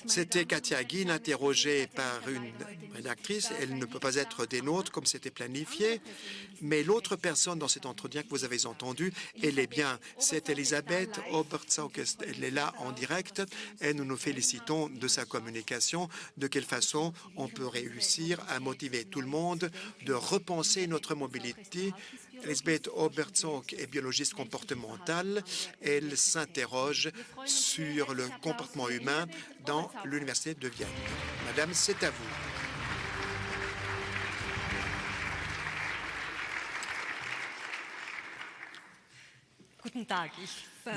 C'était Katia Giel, interrogée par une rédactrice. Elle ne peut pas être des nôtres comme c'était planifié, mais l'autre personne dans cet entretien que vous avez entendu, elle est bien. C'est Elisabeth Obertsauk. Elle est là en direct et nous nous félicitons de sa communication. De quelle façon on peut réussir à motiver tout le monde de repenser notre mobilité. Elisabeth Obertsauk est biologiste comportementale. Elle s'interroge sur le comportement humain dans l'Université de Vienne. Madame, c'est à vous.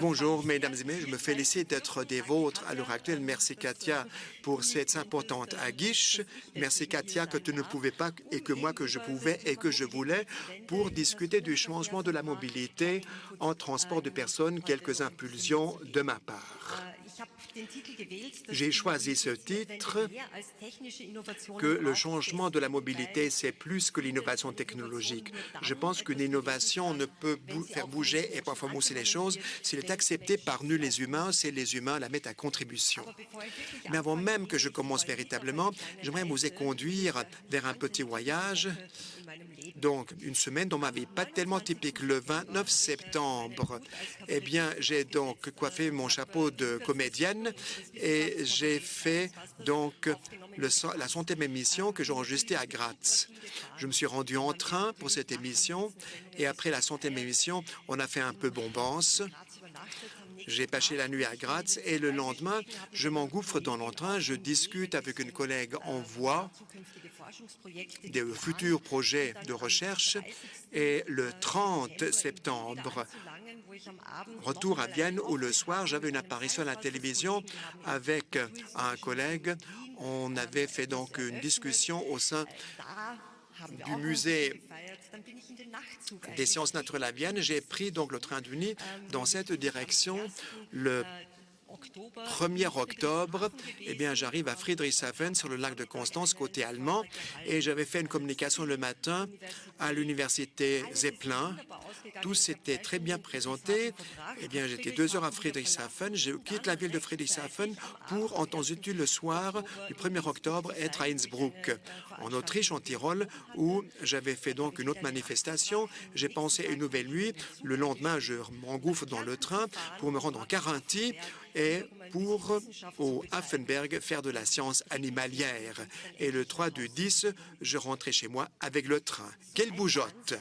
Bonjour, mesdames et messieurs. Je me félicite d'être des vôtres à l'heure actuelle. Merci, Katia, pour cette importante aguiche. Merci, Katia, que tu ne pouvais pas et que moi, que je pouvais et que je voulais pour discuter du changement de la mobilité en transport de personnes, quelques impulsions de ma part. J'ai choisi ce titre que le changement de la mobilité, c'est plus que l'innovation technologique. Je pense qu'une innovation ne peut faire bouger et parfois mousser les choses s'il est accepté par nous les humains, c'est les humains la mettent à contribution. Mais avant même que je commence véritablement, j'aimerais vous conduire vers un petit voyage. Donc, une semaine dans ma vie, pas tellement typique. Le 29 septembre, eh bien, j'ai donc coiffé mon chapeau de comédienne et j'ai fait donc la 100e émission que j'ai enregistrée à Graz. Je me suis rendu en train pour cette émission et après la 100e émission, on a fait un peu bombance. J'ai passé la nuit à Graz et le lendemain, je m'engouffre dans le train, je discute avec une collègue en voix des futurs projets de recherche et le 30 septembre, retour à Vienne où le soir, j'avais une apparition à la télévision avec un collègue. On avait fait donc une discussion au sein du musée des sciences naturelles à Vienne. J'ai pris donc le train de nuit dans cette direction. Le 1er octobre, eh bien, j'arrive à Friedrichshafen sur le lac de Constance, côté allemand, et j'avais fait une communication le matin à l'université Zeppelin. Tout s'était très bien présenté. Eh bien, j'étais 2 heures à Friedrichshafen. Je quitte la ville de Friedrichshafen pour, entendu le soir du 1er octobre, être à Innsbruck, en Autriche, en Tyrol, où j'avais fait donc une autre manifestation. J'ai pensé à une nouvelle nuit. Le lendemain, je m'engouffre dans le train pour me rendre en Carinthie et pour, au Affenberg, faire de la science animalière. Et le 3 du 10, je rentrais chez moi avec le train. Quelle bougeotte!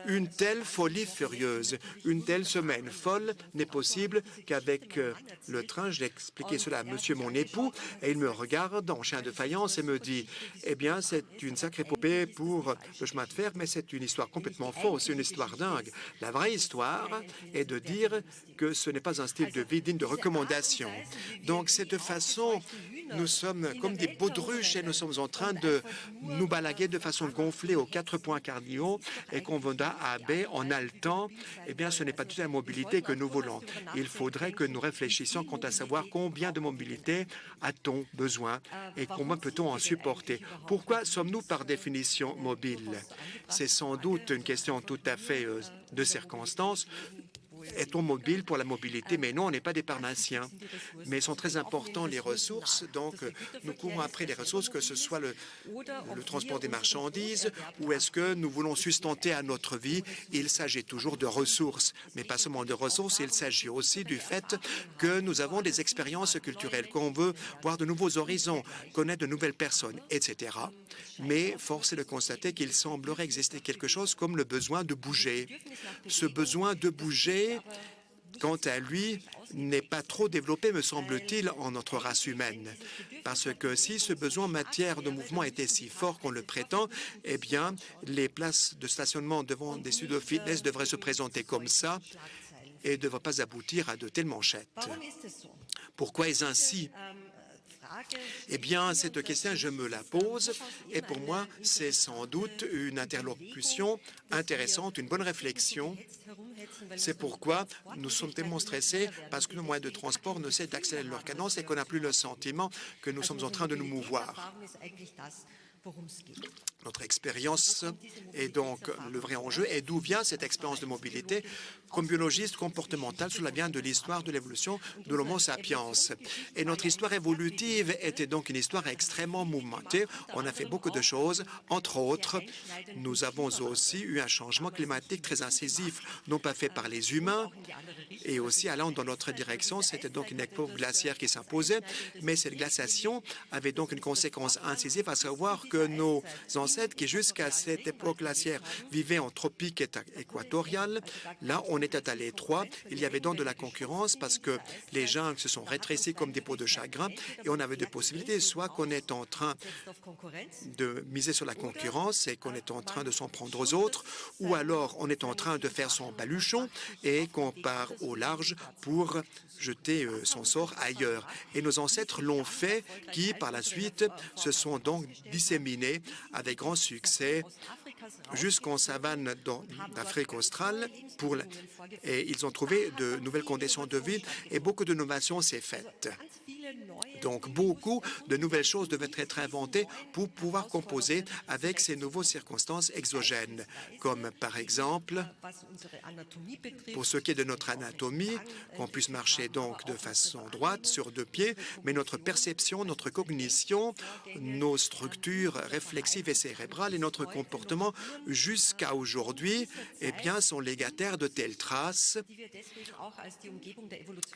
Une telle folie furieuse, une telle semaine folle n'est possible qu'avec le train. J'ai expliqué cela à monsieur mon époux et il me regarde en chien de faïence et me dit « Eh bien, c'est une sacrée épopée pour le chemin de fer, mais c'est une histoire complètement fausse, une histoire dingue. La vraie histoire est de dire que ce n'est pas un style de vie digne de recommandation. » Donc, cette façon, nous sommes comme des baudruches et nous sommes en train de nous balaguer de façon gonflée aux 4 points cardinaux et qu'on va à B en haletant. Eh bien, ce n'est pas du tout la mobilité que nous voulons. Il faudrait que nous réfléchissions quant à savoir combien de mobilité a-t-on besoin et combien peut-on en supporter. Pourquoi sommes-nous par définition mobiles? C'est sans doute une question tout à fait de circonstance. Est-on mobile pour la mobilité? Mais non, on n'est pas des parnassiens. Mais sont très importants les ressources. Donc, nous courons après les ressources, que ce soit le transport des marchandises ou est-ce que nous voulons sustenter à notre vie. Il s'agit toujours de ressources, mais pas seulement de ressources. Il s'agit aussi du fait que nous avons des expériences culturelles, qu'on veut voir de nouveaux horizons, connaître de nouvelles personnes, etc. Mais force est de constater qu'il semblerait exister quelque chose comme le besoin de bouger. Ce besoin de bouger, quant à lui, n'est pas trop développé, me semble-t-il, en notre race humaine. Parce que si ce besoin en matière de mouvement était si fort qu'on le prétend, eh bien, les places de stationnement devant des studios fitness devraient se présenter comme ça et ne devraient pas aboutir à de telles manchettes. Pourquoi est-ce ainsi? Eh bien, cette question, je me la pose et pour moi, c'est sans doute une interlocution intéressante, une bonne réflexion. C'est pourquoi nous sommes tellement stressés parce que nos moyens de transport ne cessent d'accélérer leur cadence et qu'on n'a plus le sentiment que nous sommes en train de nous mouvoir. Notre expérience est donc le vrai enjeu. Et d'où vient cette expérience de mobilité? Comme biologiste comportemental, cela vient de l'histoire de l'évolution de l'Homo sapiens. Et notre histoire évolutive était donc une histoire extrêmement mouvementée. On a fait beaucoup de choses. Entre autres, nous avons aussi eu un changement climatique très incisif, non pas fait par les humains, et aussi allant dans notre direction. C'était donc une époque glaciaire qui s'imposait, mais cette glaciation avait donc une conséquence incisive, à savoir que nos ancêtres qui jusqu'à cette époque glaciaire vivaient en tropique équatorial, là on était à l'étroit, il y avait donc de la concurrence parce que les jungles se sont rétrécis comme des pots de chagrin et on avait deux possibilités, soit qu'on est en train de miser sur la concurrence et qu'on est en train de s'en prendre aux autres, ou alors on est en train de faire son baluchon et qu'on part au large pour jeter son sort ailleurs. Et nos ancêtres l'ont fait, qui par la suite se sont donc disséminés avec grand succès jusqu'en savane d'Afrique australe et ils ont trouvé de nouvelles conditions de vie et beaucoup d'innovation s'est faite. Donc, beaucoup de nouvelles choses devaient être inventées pour pouvoir composer avec ces nouvelles circonstances exogènes, comme par exemple, pour ce qui est de notre anatomie, qu'on puisse marcher donc de façon droite sur deux pieds, mais notre perception, notre cognition, nos structures réflexives et cérébrales et notre comportement jusqu'à aujourd'hui, eh bien, sont légataires de telles traces.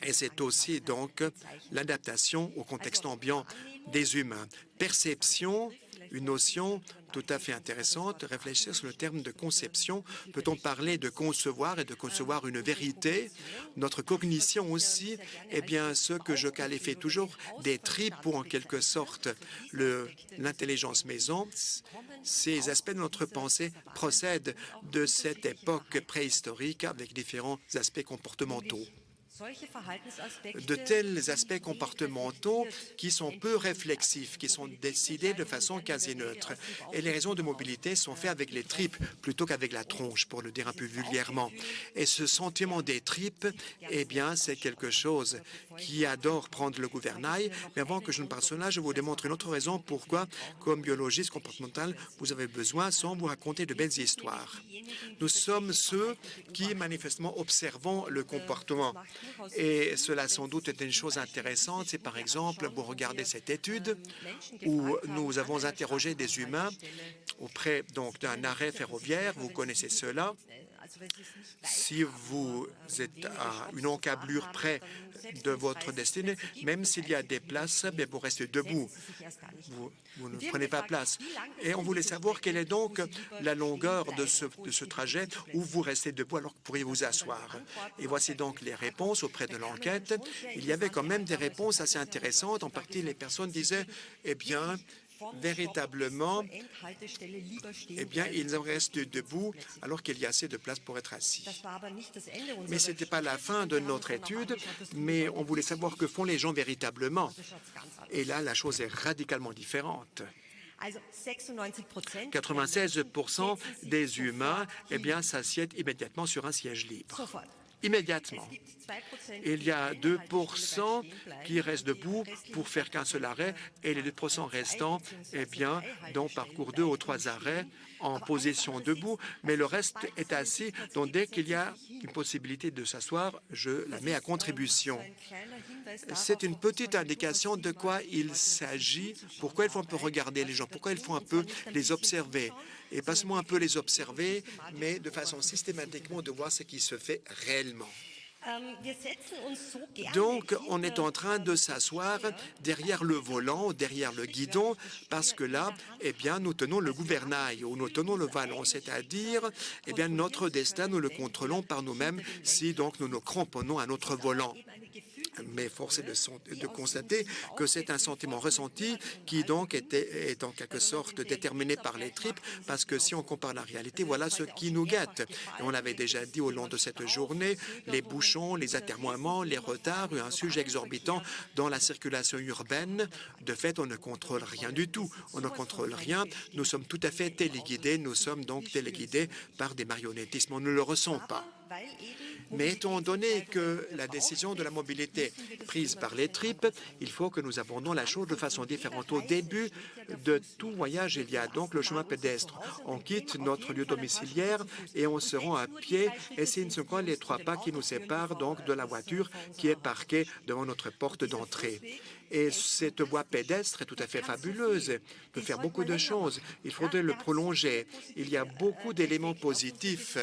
Et c'est aussi donc l'adaptation au contexte ambiant des humains. Perception, une notion tout à fait intéressante. Réfléchir sur le terme de conception. Peut-on parler de concevoir et de concevoir une vérité? Notre cognition aussi, eh bien, ce que je qualifie toujours des tripes pour en quelque sorte l'intelligence maison, ces aspects de notre pensée procèdent de cette époque préhistorique avec différents aspects comportementaux. De tels aspects comportementaux qui sont peu réflexifs, qui sont décidés de façon quasi neutre. Et les raisons de mobilité sont faites avec les tripes plutôt qu'avec la tronche, pour le dire un peu vulgairement. Et ce sentiment des tripes, eh bien, c'est quelque chose qui adore prendre le gouvernail. Mais avant que je ne parle de cela, je vous démontre une autre raison pourquoi, comme biologiste comportemental, vous avez besoin, sans vous raconter de belles histoires. Nous sommes ceux qui, manifestement, observons le comportement. Et cela, sans doute, est une chose intéressante. C'est par exemple, vous regardez cette étude où nous avons interrogé des humains auprès d'un arrêt ferroviaire. Vous connaissez cela. Si vous êtes à une encablure près de votre destinée, même s'il y a des places, vous restez debout. Vous ne prenez pas place. Et on voulait savoir quelle est donc la longueur de ce trajet où vous restez debout alors que vous pourriez vous asseoir. Et voici donc les réponses auprès de l'enquête. Il y avait quand même des réponses assez intéressantes. En partie, les personnes disaient, eh bien, véritablement, eh bien, ils restent debout alors qu'il y a assez de place pour être assis. Mais ce n'était pas la fin de notre étude, mais on voulait savoir que font les gens véritablement. Et là, la chose est radicalement différente. 96% des humains, eh bien, s'assiedent immédiatement sur un siège libre. Immédiatement. Il y a 2% qui restent debout pour faire qu'un seul arrêt et les 2% restants, eh bien, donc parcourent 2 ou 3 arrêts en position debout, mais le reste est assis. Donc, dès qu'il y a une possibilité de s'asseoir, je la mets à contribution. C'est une petite indication de quoi il s'agit, pourquoi il faut un peu regarder les gens, pourquoi il faut un peu les observer. Et pas seulement un peu les observer, mais de façon systématiquement de voir ce qui se fait réellement. Donc, on est en train de s'asseoir derrière le volant, derrière le guidon, parce que là, eh bien, nous tenons le gouvernail ou nous tenons le vallon, c'est-à-dire, eh bien, notre destin, nous le contrôlons par nous-mêmes si donc nous nous cramponnons à notre volant. Mais force est de constater que c'est un sentiment ressenti qui donc est en quelque sorte déterminé par les tripes, parce que si on compare la réalité, voilà ce qui nous guette. Et on l'avait déjà dit au long de cette journée, les bouchons, les atermoiements, les retards, un sujet exorbitant dans la circulation urbaine. De fait, on ne contrôle rien du tout. On ne contrôle rien. Nous sommes tout à fait téléguidés. Nous sommes donc téléguidés par des marionnettismes. On ne le ressent pas. Mais étant donné que la décision de la mobilité prise par les tripes, il faut que nous abordons la chose de façon différente. Au début de tout voyage, il y a donc le chemin pédestre. On quitte notre lieu domiciliaire et on se rend à pied, et ce ne sont pas les 3 pas qui nous séparent donc de la voiture qui est parquée devant notre porte d'entrée. Et cette voie pédestre est tout à fait fabuleuse, peut faire beaucoup de choses. Il faudrait le prolonger. Il y a beaucoup d'éléments positifs,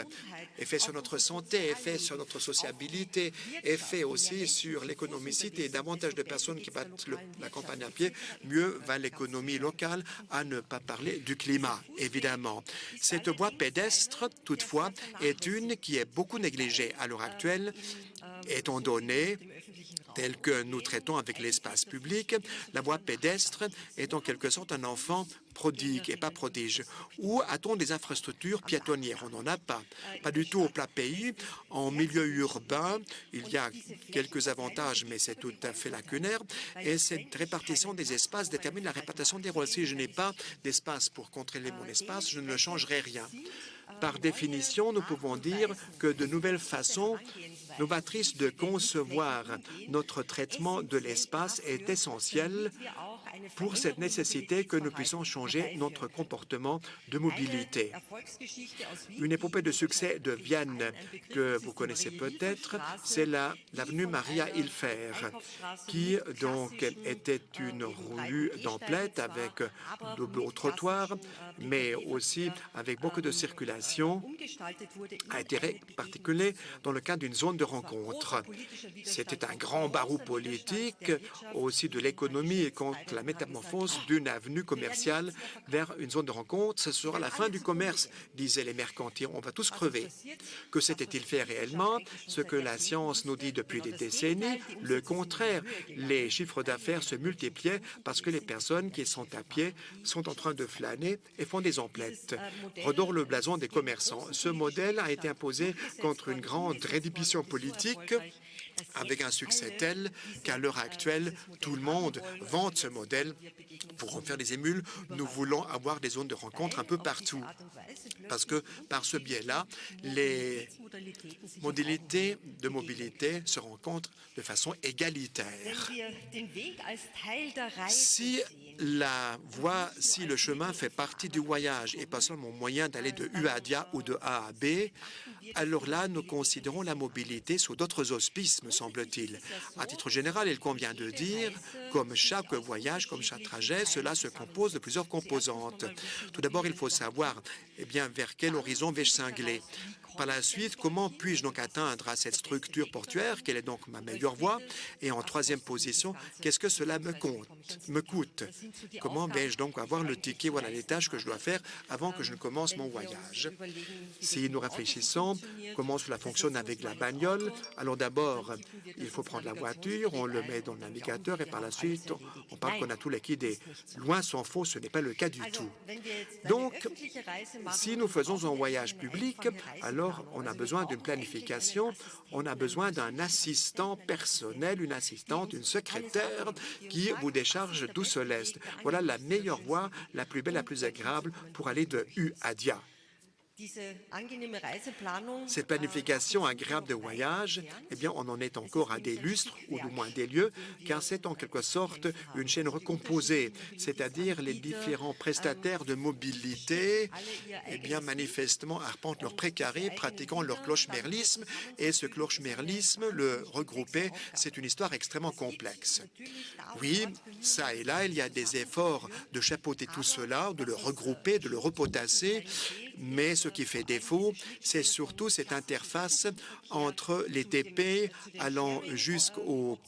effets sur notre santé, effets sur notre sociabilité, effets aussi sur l'économicité. Davantage de personnes qui battent la campagne à pied, mieux va l'économie locale, à ne pas parler du climat, évidemment. Cette voie pédestre, toutefois, est une qui est beaucoup négligée à l'heure actuelle, étant donné tel que nous traitons avec l'espace public. La voie pédestre est en quelque sorte un enfant prodigue et pas prodige. Où a-t-on des infrastructures piétonnières? On n'en a pas. Pas du tout au plat pays. En milieu urbain, il y a quelques avantages, mais c'est tout à fait lacunaire. Et cette répartition des espaces détermine la répartition des rôles. Si je n'ai pas d'espace pour contrôler mon espace, je ne changerai rien. Par définition, nous pouvons dire que de nouvelles façons novatrice de concevoir notre traitement de l'espace est essentielle pour cette nécessité que nous puissions changer notre comportement de mobilité. Une épopée de succès de Vienne que vous connaissez peut-être, c'est l'avenue Maria Hilfer, qui donc était une rue d'emplette avec de beaux trottoirs, mais aussi avec beaucoup de circulation, a été réarticulée dans le cadre d'une zone de rencontre. C'était un grand barreau politique, aussi de l'économie et contre la métamorphose d'une avenue commerciale vers une zone de rencontre. Ce sera la fin du commerce, disaient les mercantiles. On va tous crever. Que s'était-il fait réellement? Ce que la science nous dit depuis des décennies, le contraire. Les chiffres d'affaires se multipliaient parce que les personnes qui sont à pied sont en train de flâner et font des emplettes. Redore le blason des commerçants. Ce modèle a été imposé contre une grande rédhibition politique avec un succès tel qu'à l'heure actuelle, tout le monde vante ce modèle. Pour en faire des émules, nous voulons avoir des zones de rencontre un peu partout. Parce que par ce biais-là, les modalités de mobilité se rencontrent de façon égalitaire. Si le chemin fait partie du voyage et pas seulement moyen d'aller de U à Dia ou de A à B, alors là, nous considérons la mobilité sous d'autres auspices, me semble-t-il. À titre général, il convient de dire, comme chaque voyage, comme chaque trajet, cela se compose de plusieurs composantes. Tout d'abord, il faut savoir vers quel horizon vais-je cingler. Par la suite, comment puis-je donc atteindre à cette structure portuaire? Quelle est donc ma meilleure voie? Et en troisième position, qu'est-ce que cela me coûte? Comment vais-je donc avoir le ticket? Voilà les tâches que je dois faire avant que je ne commence mon voyage. Si nous réfléchissons comment cela fonctionne avec la bagnole, alors d'abord, il faut prendre la voiture, on le met dans le navigateur et par la suite, on parle qu'on a tout liquidé. Loin s'en faut, ce n'est pas le cas du tout. Donc, si nous faisons un voyage public, alors on a besoin d'une planification, on a besoin d'un assistant personnel, une assistante, une secrétaire qui vous décharge d'où ce l'est. Voilà la meilleure voie, la plus belle, la plus agréable pour aller de U à Dia. Cette planification agréable de voyage, on en est encore à des lustres, ou du moins des lieux, car c'est en quelque sorte une chaîne recomposée, c'est-à-dire les différents prestataires de mobilité, manifestement arpentent leur précaré, pratiquant leur clochemerlisme, et ce clochemerlisme, le regrouper, c'est une histoire extrêmement complexe. Oui, ça et là, il y a des efforts de chapeauter tout cela, de le regrouper, de le repotasser, mais ce qui fait défaut, c'est surtout cette interface entre les TP allant jusqu'aux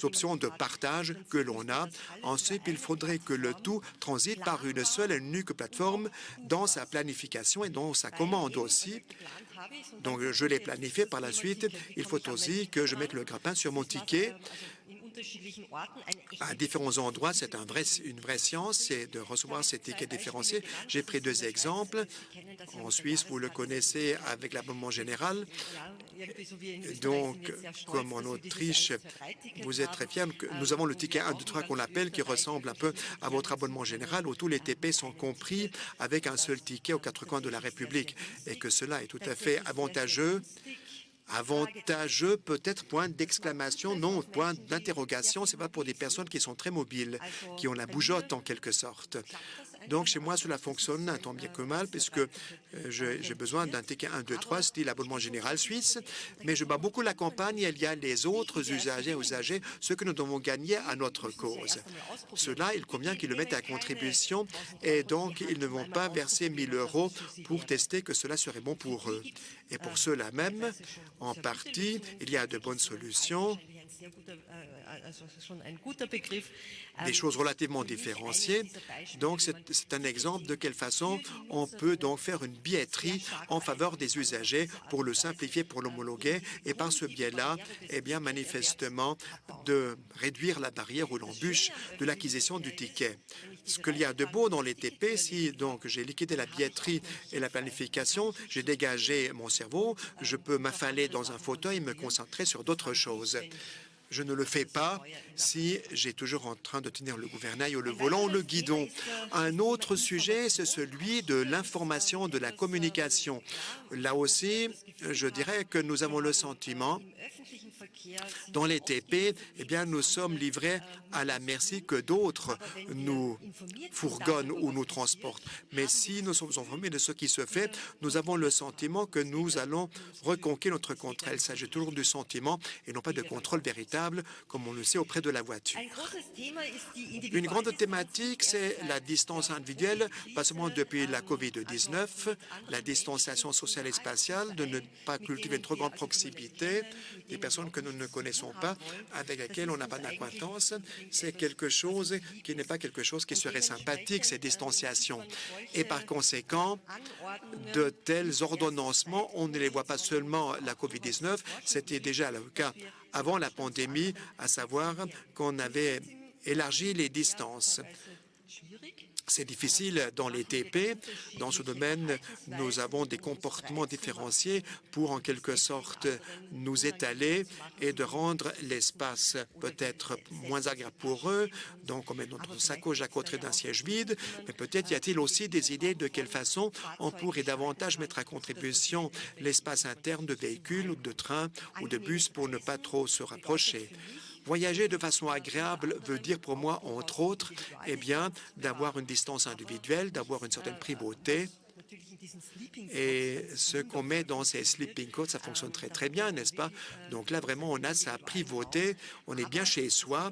options de partage que l'on a. Ensuite, il faudrait que le tout transite par une seule et unique plateforme dans sa planification et dans sa commande aussi. Donc, je l'ai planifié par la suite. Il faut aussi que je mette le grappin sur mon ticket. À différents endroits, c'est une vraie science, c'est de recevoir ces tickets différenciés. J'ai pris 2 exemples. En Suisse, vous le connaissez avec l'abonnement général. Donc, comme en Autriche, vous êtes très fiers. Nous avons le ticket 1, 2, 3 qu'on l'appelle, qui ressemble un peu à votre abonnement général, où tous les TP sont compris avec un seul ticket aux 4 coins de la République, et que cela est tout à fait avantageux Avantageux, peut-être point d'exclamation, non, point d'interrogation. C'est pas pour des personnes qui sont très mobiles, qui ont la bougeotte en quelque sorte. Donc, chez moi, cela fonctionne un tant bien que mal, puisque j'ai besoin d'un ticket 1, 2, 3, style abonnement général suisse. Mais je bats beaucoup la campagne et il y a les autres usagers, ceux que nous devons gagner à notre cause. Ceux-là, il convient qu'ils le mettent à contribution et donc ils ne vont pas verser 1 000 € pour tester que cela serait bon pour eux. Et pour ceux-là même, en partie, il y a de bonnes solutions, des choses relativement différenciées. Donc, c'est un exemple de quelle façon on peut donc faire une billetterie en faveur des usagers pour le simplifier, pour l'homologuer et par ce biais-là, eh bien, manifestement, de réduire la barrière ou l'embûche de l'acquisition du ticket. Ce qu'il y a de beau dans les TP, si donc j'ai liquidé la billetterie et la planification, j'ai dégagé mon cerveau, je peux m'affaler dans un fauteuil et me concentrer sur d'autres choses. Je ne le fais pas si j'ai toujours en train de tenir le gouvernail ou le volant ou le guidon. Un autre sujet, c'est celui de l'information, de la communication. Là aussi, je dirais que nous avons le sentiment, dans les TP, eh bien, nous sommes livrés à la merci que d'autres nous fourgonnent ou nous transportent. Mais si nous sommes informés de ce qui se fait, nous avons le sentiment que nous allons reconquérir notre contrôle. Il s'agit toujours du sentiment et non pas de contrôle véritable, comme on le sait auprès de la voiture. Une grande thématique, c'est la distance individuelle, pas seulement depuis la COVID-19, la distanciation sociale et spatiale, de ne pas cultiver une trop grande proximité des personnes que nous ne connaissons pas, avec lesquelles on n'a pas d'acquaintance. C'est quelque chose qui n'est pas quelque chose qui serait sympathique, ces distanciations. Et par conséquent, de tels ordonnancements, on ne les voit pas seulement la COVID-19, c'était déjà le cas avant la pandémie, à savoir qu'on avait élargi les distances. C'est difficile dans les TP. Dans ce domaine, nous avons des comportements différenciés pour, en quelque sorte, nous étaler et de rendre l'espace peut-être moins agréable pour eux. Donc, on met notre sacoche à côté d'un siège vide, mais peut-être y a-t-il aussi des idées de quelle façon on pourrait davantage mettre à contribution l'espace interne de véhicules ou de trains ou de bus pour ne pas trop se rapprocher. Voyager de façon agréable veut dire pour moi, entre autres, eh bien, d'avoir une distance individuelle, d'avoir une certaine privauté. Et ce qu'on met dans ces sleeping coats, ça fonctionne très, très bien, n'est-ce pas? Donc là, vraiment, on a sa privauté, on est bien chez soi,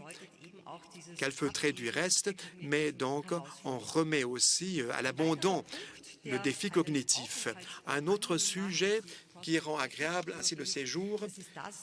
calfeutré du reste, mais donc, on remet aussi à l'abandon le défi cognitif. Un autre sujet qui rend agréable ainsi le séjour,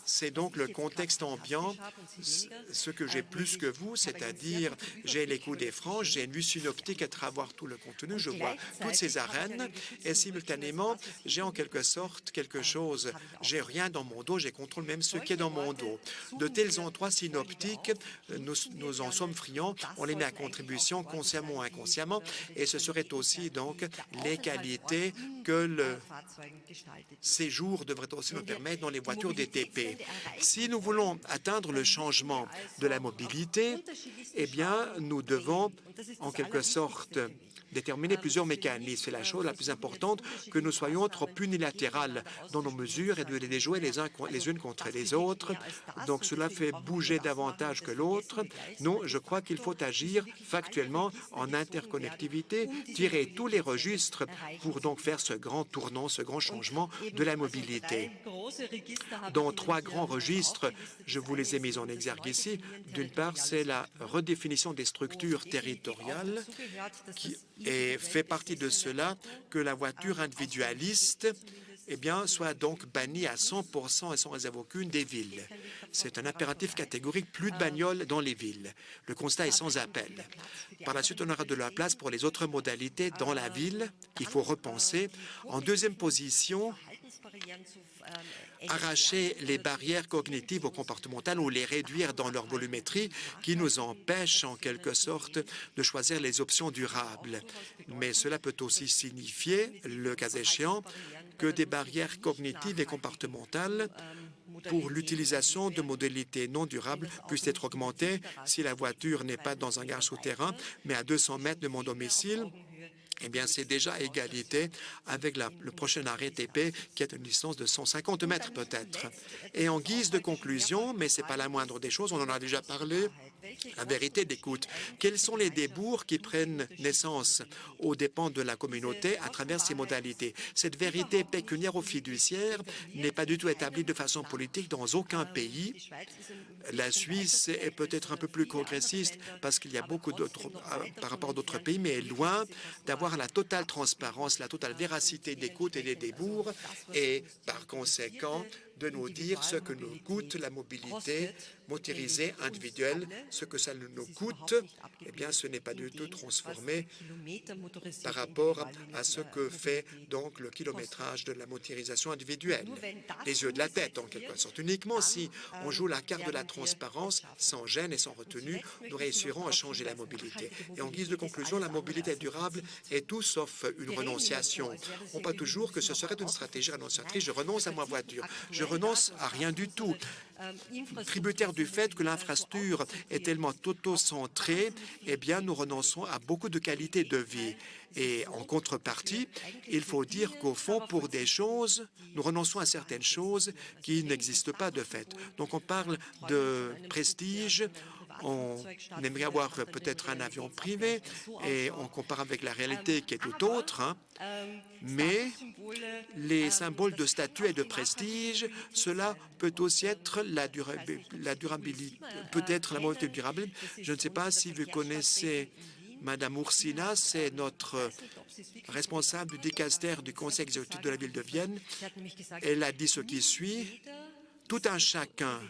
c'est donc le contexte ambiant, ce que j'ai plus que vous, c'est-à-dire j'ai les coups des franges, j'ai une vue synoptique à travers tout le contenu, je vois toutes ces arènes et simultanément, j'ai en quelque sorte quelque chose, j'ai rien dans mon dos, j'ai contrôle même ce qui est dans mon dos. De tels endroits synoptiques, nous en sommes friands, on les met à contribution consciemment ou inconsciemment et ce serait aussi donc les qualités que le séjour devrait aussi nous permettre dans les voitures des TP. Si nous voulons atteindre le changement de la mobilité, eh bien, nous devons, en quelque sorte, déterminer plusieurs mécanismes. C'est la chose la plus importante que nous soyons trop unilatérales dans nos mesures et de les déjouer les unes contre les autres. Donc, cela fait bouger davantage que l'autre. Non, je crois qu'il faut agir factuellement en interconnectivité, tirer tous les registres pour donc faire ce grand tournant, ce grand changement de la mobilité. Dans 3 grands registres, je vous les ai mis en exergue ici. D'une part, c'est la redéfinition des structures territoriales et fait partie de cela que la voiture individualiste eh bien, soit donc bannie à 100% et sans réserve aucune des villes. C'est un impératif catégorique, plus de bagnoles dans les villes. Le constat est sans appel. Par la suite, on aura de la place pour les autres modalités dans la ville qu'il faut repenser. En deuxième position, arracher les barrières cognitives ou comportementales ou les réduire dans leur volumétrie qui nous empêchent en quelque sorte de choisir les options durables. Mais cela peut aussi signifier, le cas échéant, que des barrières cognitives et comportementales pour l'utilisation de modalités non durables puissent être augmentées si la voiture n'est pas dans un gare souterrain, mais à 200 mètres de mon domicile. eh bien, c'est déjà à égalité avec le prochain arrêt TP, qui est une distance de 150 mètres peut-être. Et en guise de conclusion, mais ce n'est pas la moindre des choses, on en a déjà parlé, la vérité d'écoute. Quels sont les débours qui prennent naissance aux dépens de la communauté à travers ces modalités? Cette vérité pécuniaire ou fiduciaire n'est pas du tout établie de façon politique dans aucun pays. La Suisse est peut-être un peu plus progressiste parce qu'il y a beaucoup d'autres par rapport à d'autres pays, mais est loin d'avoir la totale transparence, la totale véracité d'écoute et des débours, et par conséquent de nous dire ce que nous coûte la mobilité motorisée individuelle, ce que ça nous coûte. Eh bien, ce n'est pas du tout transformé par rapport à ce que fait donc le kilométrage de la motorisation individuelle. Les yeux de la tête, en quelque sorte. Uniquement si on joue la carte de la transparence, sans gêne et sans retenue, nous réussirons à changer la mobilité. Et en guise de conclusion, la mobilité durable est tout sauf une renonciation. On parle toujours que ce serait une stratégie renonciatrice. Je renonce à ma voiture. Je renonce à rien du tout. Tributaire du fait que l'infrastructure est tellement auto-centrée, eh bien, nous renonçons à beaucoup de qualité de vie. Et en contrepartie, il faut dire qu'au fond, pour des choses, nous renonçons à certaines choses qui n'existent pas de fait. Donc, on parle de prestige. On aimerait avoir peut-être un avion privé et on compare avec la réalité qui est tout autre, hein. Mais les symboles de statut et de prestige, cela peut aussi être la durabilité, peut-être la mobilité durable. Je ne sais pas si vous connaissez Madame Ursina, c'est notre responsable du dicaster du Conseil exécutif de la ville de Vienne. Elle a dit ce qui suit. Tout un chacun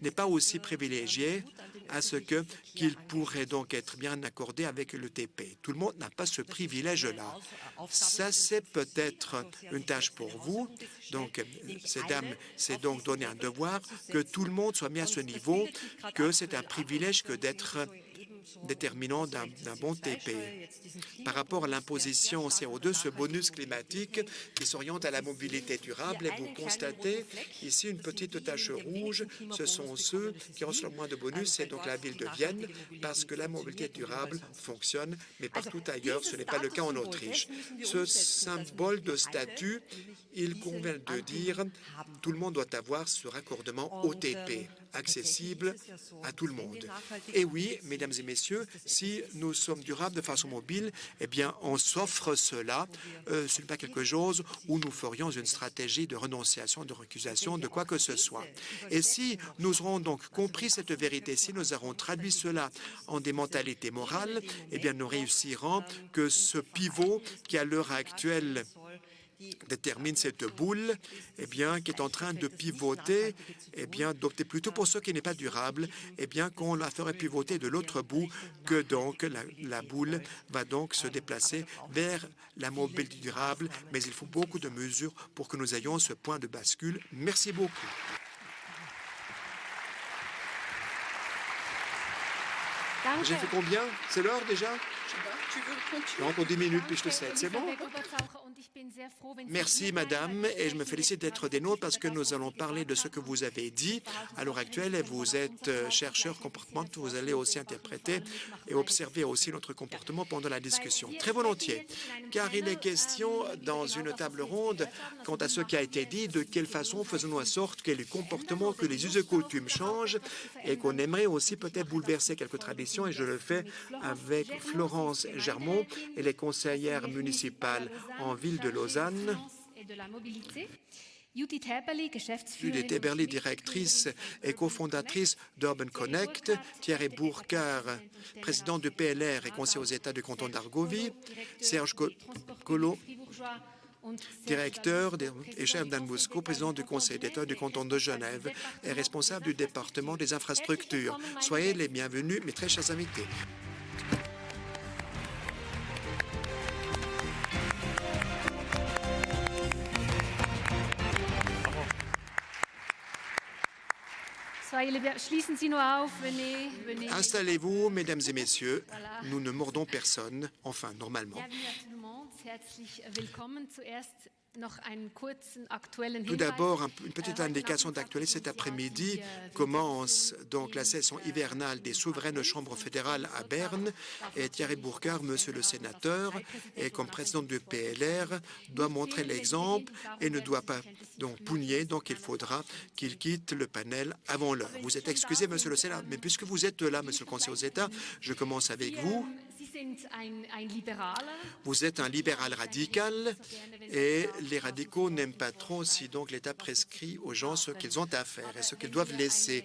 n'est pas aussi privilégié à ce qu'il pourrait donc être bien accordé avec le TP. Tout le monde n'a pas ce privilège-là. Ça, c'est peut-être une tâche pour vous. Donc, ces dames, c'est donc donner un devoir que tout le monde soit mis à ce niveau, que c'est un privilège que d'être déterminant d'un bon TP. Par rapport à l'imposition CO2, ce bonus climatique qui s'oriente à la mobilité durable, et vous constatez ici une petite tache rouge, ce sont ceux qui reçoivent le moins de bonus, c'est donc la ville de Vienne, parce que la mobilité durable fonctionne, mais partout ailleurs, ce n'est pas le cas en Autriche. Ce symbole de statut, il convient de dire, tout le monde doit avoir ce raccordement OTP, accessible à tout le monde. Et oui, mesdames et messieurs, si nous sommes durables de façon mobile, eh bien, on s'offre cela. Ce n'est pas quelque chose où nous ferions une stratégie de renonciation, de récusation, de quoi que ce soit. Et si nous aurons donc compris cette vérité, si nous aurons traduit cela en des mentalités morales, eh bien, nous réussirons que ce pivot qui, à l'heure actuelle, détermine cette boule, eh bien, qui est en train de pivoter, eh bien, d'opter plutôt pour ce qui n'est pas durable, eh bien, qu'on la ferait pivoter de l'autre bout, que donc la boule va donc se déplacer vers la mobilité durable. Mais il faut beaucoup de mesures pour que nous ayons ce point de bascule. Merci beaucoup. J'ai fait combien? C'est l'heure déjà? Tu veux continuer? Non, encore 10 minutes, puis je te cède. C'est bon? Merci, madame, et je me félicite d'être des nôtres parce que nous allons parler de ce que vous avez dit à l'heure actuelle. Et vous êtes chercheur comportement, vous allez aussi interpréter et observer aussi notre comportement pendant la discussion. Très volontiers, car il est question dans une table ronde quant à ce qui a été dit, de quelle façon faisons-nous en sorte que les comportements, que les us et coutumes changent et qu'on aimerait aussi peut-être bouleverser quelques traditions. Et je le fais avec Florence Germont et les conseillères municipales en ville de Lausanne. Judith Eberli, directrice et cofondatrice d'Urban Connect, Thierry Bourcard, président du PLR et conseiller aux États du canton d'Argovie, Serge Collot, directeur et chef d'Anne Bousco, président du Conseil d'État du canton de Genève et responsable du département des infrastructures. Soyez les bienvenus, mes très chers invités. Installez-vous, mesdames et messieurs. Nous ne mordons personne, enfin, normalement. Tout d'abord, une petite indication d'actualité. Cet après-midi commence donc la session hivernale des souveraines chambres fédérales à Berne. Et Thierry Burkhardt, monsieur le sénateur, et comme président du PLR, doit montrer l'exemple et ne doit pas donc pugner. Donc, il faudra qu'il quitte le panel avant l'heure. Vous êtes excusé, monsieur le sénateur, mais puisque vous êtes là, monsieur le conseiller aux États, je commence avec vous. Vous êtes un libéral radical et les radicaux n'aiment pas trop si donc l'État prescrit aux gens ce qu'ils ont à faire et ce qu'ils doivent laisser.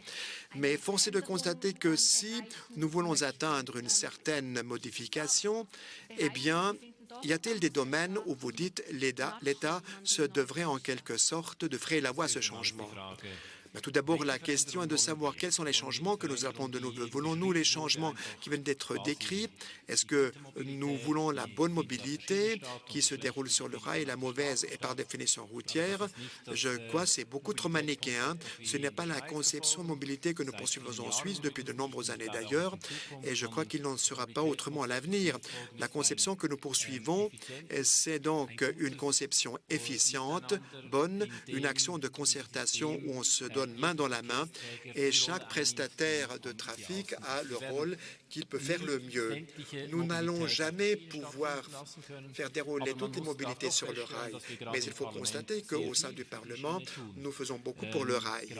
Mais force est de constater que si nous voulons atteindre une certaine modification, eh bien, y a-t-il des domaines où vous dites l'État se devrait en quelque sorte de frayer la voie à ce changement? Tout d'abord, la question est de savoir quels sont les changements que nous appelons de nos voeux. Voulons-nous les changements qui viennent d'être décrits? Est-ce que nous voulons la bonne mobilité qui se déroule sur le rail et la mauvaise est par définition routière? Je crois que c'est beaucoup trop manichéen. Ce n'est pas la conception de mobilité que nous poursuivons en Suisse depuis de nombreuses années d'ailleurs, et je crois qu'il n'en sera pas autrement à l'avenir. La conception que nous poursuivons, c'est donc une conception efficiente, bonne, une action de concertation où on se donne main dans la main et chaque prestataire de trafic a le rôle qu'il peut faire le mieux. Nous n'allons jamais pouvoir faire dérouler toutes les mobilités sur le rail, mais il faut constater qu'au sein du Parlement, nous faisons beaucoup pour le rail.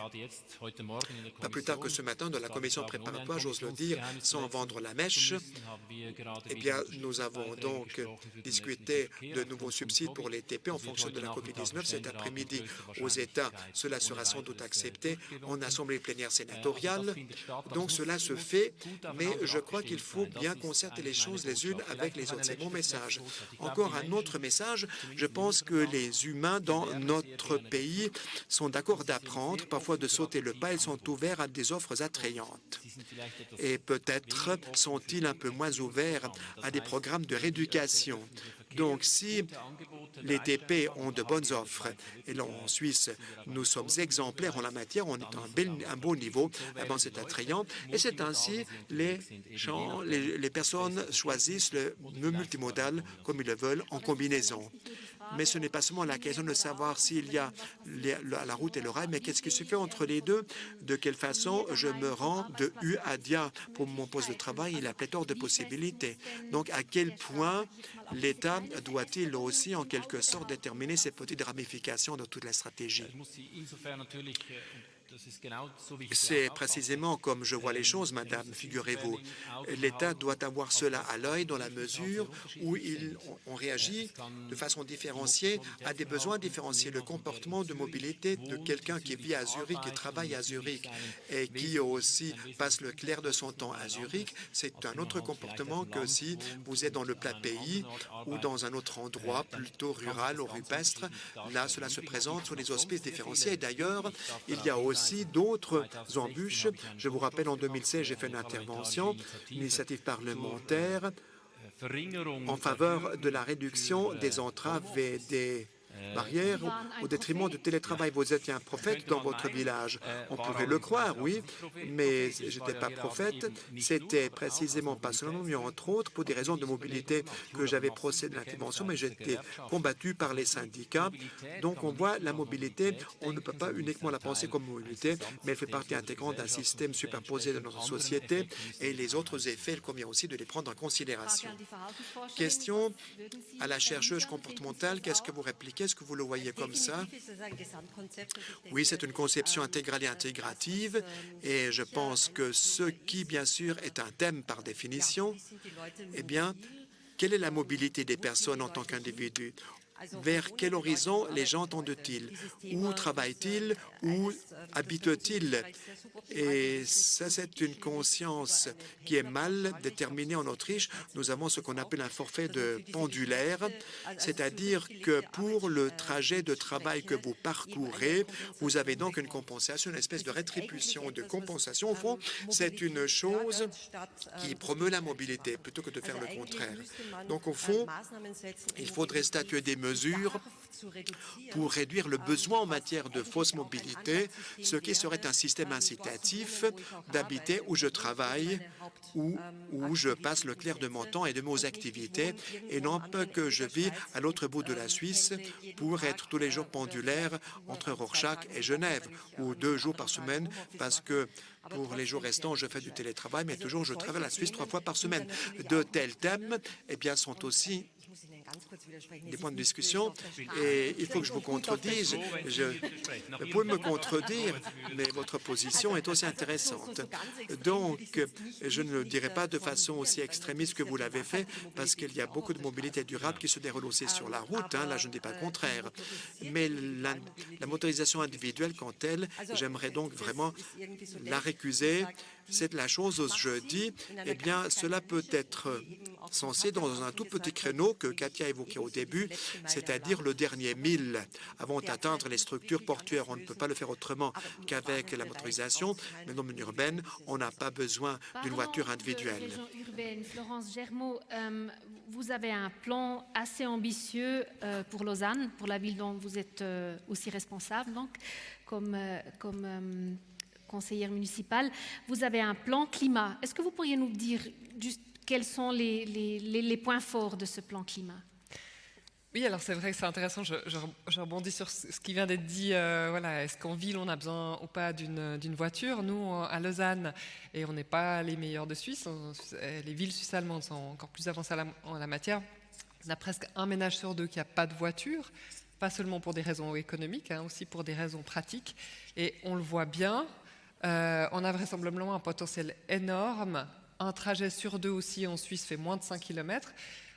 Pas plus tard que ce matin, dans la commission préparatoire, j'ose le dire, sans vendre la mèche, eh bien, nous avons donc discuté de nouveaux subsides pour les TP en fonction de la COVID-19. Cet après-midi, aux États, cela sera sans doute accepté en assemblée plénière sénatoriale. Donc, cela se fait, mais je crois qu'il faut bien concerter les choses les unes avec les autres. C'est mon message. Encore un autre message, je pense que les humains dans notre pays sont d'accord d'apprendre, parfois de sauter le pas, ils sont ouverts à des offres attrayantes. Et peut-être sont-ils un peu moins ouverts à des programmes de rééducation. Donc, si les TP ont de bonnes offres, et là, en Suisse, nous sommes exemplaires en la matière, on est à un bon niveau, c'est attrayant, et c'est ainsi les personnes choisissent le multimodal comme ils le veulent en combinaison. Mais ce n'est pas seulement la question de savoir s'il y a la route et le rail, mais qu'est-ce qui se fait entre les deux? De quelle façon je me rends de U à Dia pour mon poste de travail? Il y a pléthore de possibilités. Donc, à quel point l'État doit-il aussi, en quelque sorte, déterminer ces petites ramifications de toute la stratégie? C'est précisément comme je vois les choses, madame, figurez-vous. L'État doit avoir cela à l'œil dans la mesure où on réagit de façon différenciée à des besoins différenciés. Le comportement de mobilité de quelqu'un qui vit à Zurich, qui travaille à Zurich et qui aussi passe le clair de son temps à Zurich, c'est un autre comportement que si vous êtes dans le plat pays ou dans un autre endroit plutôt rural ou rupestre. Là, cela se présente sur les auspices différenciés. Et d'ailleurs, il y a aussi d'autres embûches. Je vous rappelle, en 2016, j'ai fait une intervention, une initiative parlementaire en faveur de la réduction des entraves et des barrières au détriment du télétravail. Vous étiez un prophète dans votre village. On pouvait le croire, oui, mais je n'étais pas prophète. C'était précisément pas seulement, mais entre autres, pour des raisons de mobilité que j'avais procédé à l'intervention, mais j'étais combattu par les syndicats. Donc, on voit la mobilité, on ne peut pas uniquement la penser comme mobilité, mais elle fait partie intégrante d'un système superposé de notre société et les autres effets, il convient aussi de les prendre en considération. Question à la chercheuse comportementale, qu'est-ce que vous répliquez? Est-ce que vous le voyez comme ça? Oui, c'est une conception intégrale et intégrative et je pense que ce qui, bien sûr, est un thème par définition, eh bien, quelle est la mobilité des personnes en tant qu'individus? Vers quel horizon les gens tendent-ils? Où travaillent-ils? Où habitent-ils? Et ça, c'est une conscience qui est mal déterminée en Autriche. Nous avons ce qu'on appelle un forfait de pendulaire, c'est-à-dire que pour le trajet de travail que vous parcourez, vous avez donc une compensation, une espèce de rétribution, de compensation. Au fond, c'est une chose qui promeut la mobilité plutôt que de faire le contraire. Donc, au fond, il faudrait statuer des mesures mesures pour réduire le besoin en matière de fausse mobilité, ce qui serait un système incitatif d'habiter où je travaille, où je passe le clair de mon temps et de mes activités, et non pas que je vis à l'autre bout de la Suisse pour être tous les jours pendulaire entre Rorschach et Genève, ou 2 jours par semaine, parce que pour les jours restants, je fais du télétravail, mais toujours je travaille à la Suisse 3 fois par semaine. De tels thèmes sont aussi des points de discussion et il faut que je vous contredise. Vous pouvez me contredire, mais votre position est aussi intéressante. Donc, je ne le dirai pas de façon aussi extrémiste que vous l'avez fait, parce qu'il y a beaucoup de mobilité durable qui se déroule aussi sur la route. Là, je ne dis pas le contraire. Mais la motorisation individuelle, quant à elle, j'aimerais donc vraiment la récuser. C'est la chose où je dis, cela peut être censé dans un tout petit créneau que Katia a évoqué au début, c'est-à-dire le dernier 1000 avant d'atteindre les structures portuaires. On ne peut pas le faire autrement qu'avec la motorisation, mais dans une urbaine, on n'a pas besoin d'une voiture individuelle. Florence Germaud, vous avez un plan assez ambitieux pour Lausanne, pour la ville dont vous êtes aussi responsable, donc, comme conseillère municipale. Vous avez un plan climat. Est-ce que vous pourriez nous dire juste quels sont les points forts de ce plan climat? Oui, alors c'est vrai que c'est intéressant, je rebondis sur ce qui vient d'être dit. Est-ce qu'en ville on a besoin ou pas d'une voiture? Nous, à Lausanne, et on n'est pas les meilleurs de Suisse, les villes suisses allemandes sont encore plus avancées en la matière. On a presque un ménage sur 2 qui n'a pas de voiture, pas seulement pour des raisons économiques, aussi pour des raisons pratiques. Et on le voit bien, on a vraisemblablement un potentiel énorme. Un trajet sur 2 aussi en Suisse fait moins de 5 km.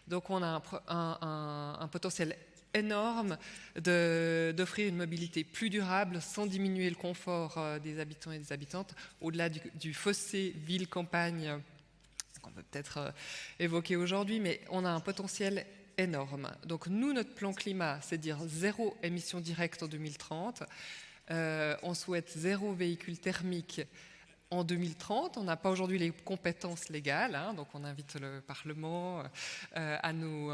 Donc on a un potentiel énorme d'offrir une mobilité plus durable sans diminuer le confort des habitants et des habitantes, au-delà du fossé ville-campagne qu'on peut peut-être évoquer aujourd'hui, mais on a un potentiel énorme. Donc nous, notre plan climat, c'est dire 0 émissions directes en 2030. On souhaite 0 véhicule thermique en 2030. On n'a pas aujourd'hui les compétences légales, donc on invite le Parlement à nous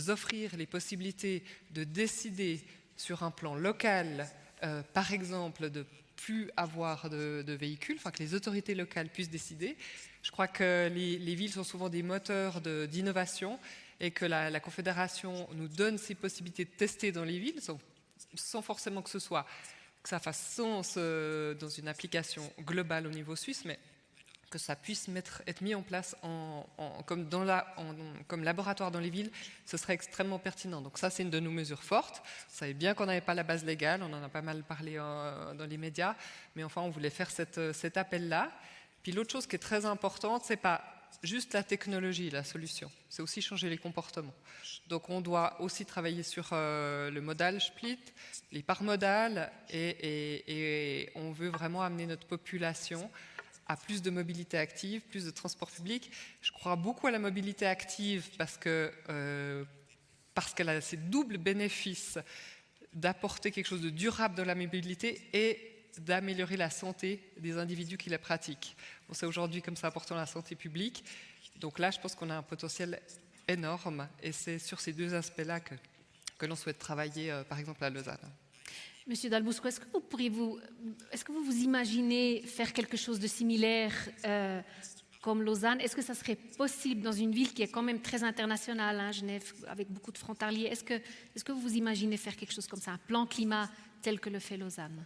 offrir les possibilités de décider sur un plan local, par exemple, de plus avoir de véhicules, que les autorités locales puissent décider. Je crois que les villes sont souvent des moteurs d'innovation et que la Confédération nous donne ces possibilités de tester dans les villes sans forcément que ça fasse sens dans une application globale au niveau suisse, mais que ça puisse être mis en place comme laboratoire dans les villes, ce serait extrêmement pertinent. Donc ça, c'est une de nos mesures fortes. Vous savez bien qu'on n'avait pas la base légale, on en a pas mal parlé dans les médias, mais enfin, on voulait faire cet appel-là. Puis l'autre chose qui est très importante, c'est pas juste la technologie, la solution, c'est aussi changer les comportements. Donc on doit aussi travailler sur le modal split, les parts modales, et on veut vraiment amener notre population à plus de mobilité active, plus de transport public. Je crois beaucoup à la mobilité active parce qu'elle a ces doubles bénéfices d'apporter quelque chose de durable dans la mobilité et d'améliorer la santé des individus qui la pratiquent. On sait aujourd'hui comme c'est important la santé publique. Donc là, je pense qu'on a un potentiel énorme et c'est sur ces 2 aspects-là que l'on souhaite travailler, par exemple, à Lausanne. Monsieur Dalbousco, est-ce que vous vous imaginez faire quelque chose de similaire comme Lausanne? Est-ce que ça serait possible dans une ville qui est quand même très internationale, Genève, avec beaucoup de frontaliers? Est-ce que vous vous imaginez faire quelque chose comme ça, un plan climat tel que le fait Lausanne?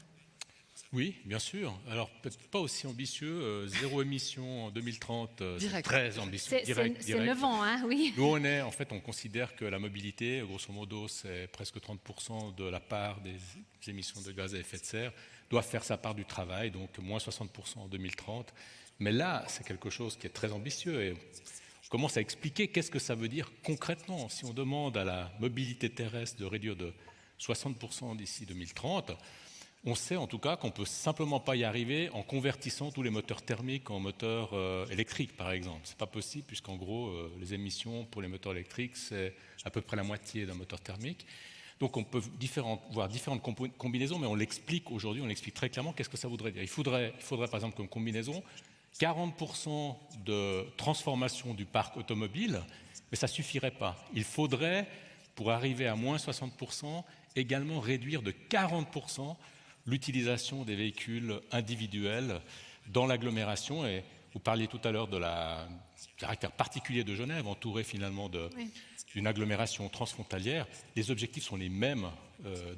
Oui, bien sûr. Alors, peut-être pas aussi ambitieux. 0 émission en 2030, c'est très ambitieux. C'est 9 ans, oui. Nous, on considère que la mobilité, grosso modo, c'est presque 30% de la part des émissions de gaz à effet de serre, doit faire sa part du travail, donc moins 60% en 2030. Mais là, c'est quelque chose qui est très ambitieux et on commence à expliquer qu'est-ce que ça veut dire concrètement. Si on demande à la mobilité terrestre de réduire de 60% d'ici 2030, on sait en tout cas qu'on ne peut simplement pas y arriver en convertissant tous les moteurs thermiques en moteurs électriques, par exemple. Ce n'est pas possible puisqu'en gros, les émissions pour les moteurs électriques, c'est à peu près la moitié d'un moteur thermique. Donc on peut voir différentes combinaisons, mais on l'explique aujourd'hui, on l'explique très clairement qu'est-ce que ça voudrait dire. Il faudrait par exemple comme combinaison 40% de transformation du parc automobile, mais ça ne suffirait pas. Il faudrait pour arriver à moins 60%, également réduire de 40% l'utilisation des véhicules individuels dans l'agglomération. Et vous parliez tout à l'heure du caractère particulier de Genève, entouré finalement d'une agglomération transfrontalière. Les objectifs sont les mêmes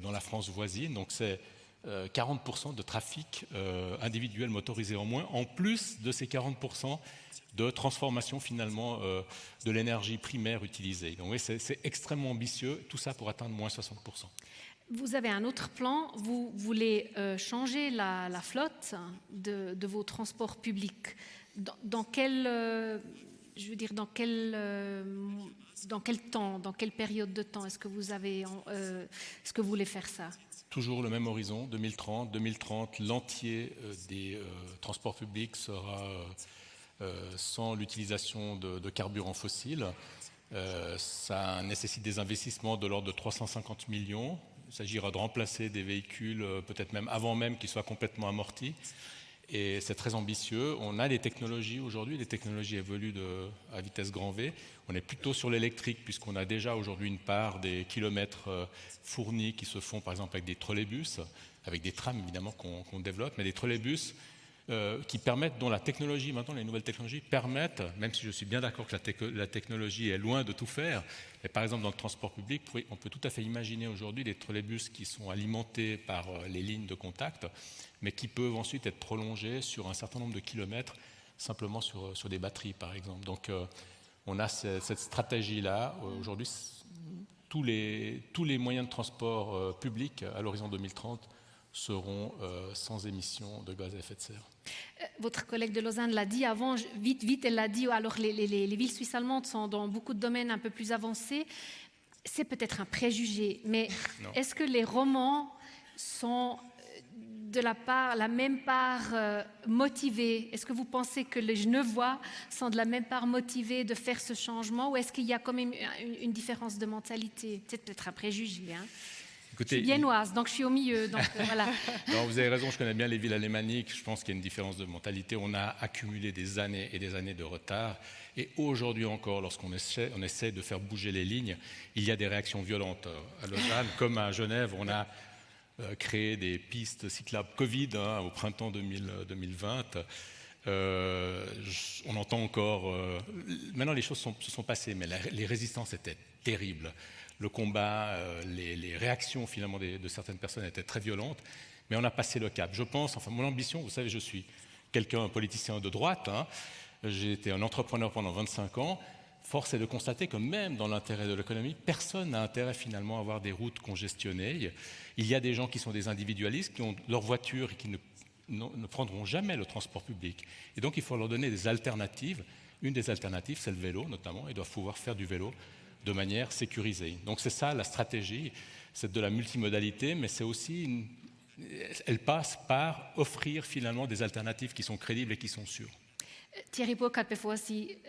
dans la France voisine, donc c'est 40% de trafic individuel motorisé en moins, en plus de ces 40% de transformation finalement de l'énergie primaire utilisée. Donc oui, c'est extrêmement ambitieux, tout ça pour atteindre moins 60%. Vous avez un autre plan, vous voulez changer la flotte de vos transports publics. Dans quel temps, dans quelle période de temps est-ce que vous voulez faire ça? Toujours le même horizon, 2030. 2030, l'entier des transports publics sera sans l'utilisation de carburants fossiles. Ça nécessite des investissements de l'ordre de 350 millions. Il s'agira de remplacer des véhicules, peut-être même avant même qu'ils soient complètement amortis. Et c'est très ambitieux. On a des technologies aujourd'hui, les technologies évoluent à vitesse grand V. On est plutôt sur l'électrique, puisqu'on a déjà aujourd'hui une part des kilomètres fournis qui se font par exemple avec des trolleybus, avec des trams évidemment qu'on développe, mais des trolleybus qui permettent, dont la technologie, maintenant les nouvelles technologies permettent, même si je suis bien d'accord que la technologie est loin de tout faire, mais par exemple dans le transport public, on peut tout à fait imaginer aujourd'hui des trolleybus qui sont alimentés par les lignes de contact, mais qui peuvent ensuite être prolongés sur un certain nombre de kilomètres, simplement sur des batteries par exemple. Donc on a cette stratégie-là. Aujourd'hui, tous les moyens de transport publics à l'horizon 2030 seront sans émissions de gaz à effet de serre. Votre collègue de Lausanne l'a dit avant, vite elle l'a dit, alors les villes suisses allemandes sont dans beaucoup de domaines un peu plus avancés. C'est peut-être un préjugé, mais est-ce que les romans sont de la même part motivés? Est-ce que vous pensez que les Genevois sont de la même part motivés de faire ce changement, ou est-ce qu'il y a quand même une différence de mentalité? C'est peut-être un préjugé, hein. Écoutez, je suis viennoise, donc je suis au milieu. Donc, voilà. Non, vous avez raison, je connais bien les villes alémaniques. Je pense qu'il y a une différence de mentalité. On a accumulé des années et des années de retard. Et aujourd'hui encore, lorsqu'on essaie de faire bouger les lignes, il y a des réactions violentes. À Lausanne, comme à Genève, on a créé des pistes cyclables Covid au printemps 2020. On entend encore... maintenant, les choses se sont passées, mais les résistances étaient terribles. Le combat, les réactions finalement de certaines personnes étaient très violentes, mais on a passé le cap. Je pense, enfin mon ambition, vous savez, je suis un politicien de droite, hein, j'ai été un entrepreneur pendant 25 ans, force est de constater que même dans l'intérêt de l'économie, personne n'a intérêt finalement à avoir des routes congestionnées. Il y a des gens qui sont des individualistes, qui ont leur voiture et qui ne prendront jamais le transport public. Et donc il faut leur donner des alternatives. Une des alternatives, c'est le vélo notamment, ils doivent pouvoir faire du vélo de manière sécurisée. Donc c'est ça la stratégie, c'est de la multimodalité, mais c'est aussi elle passe par offrir finalement des alternatives qui sont crédibles et qui sont sûres. Thierry Burkhardt, bevor Sie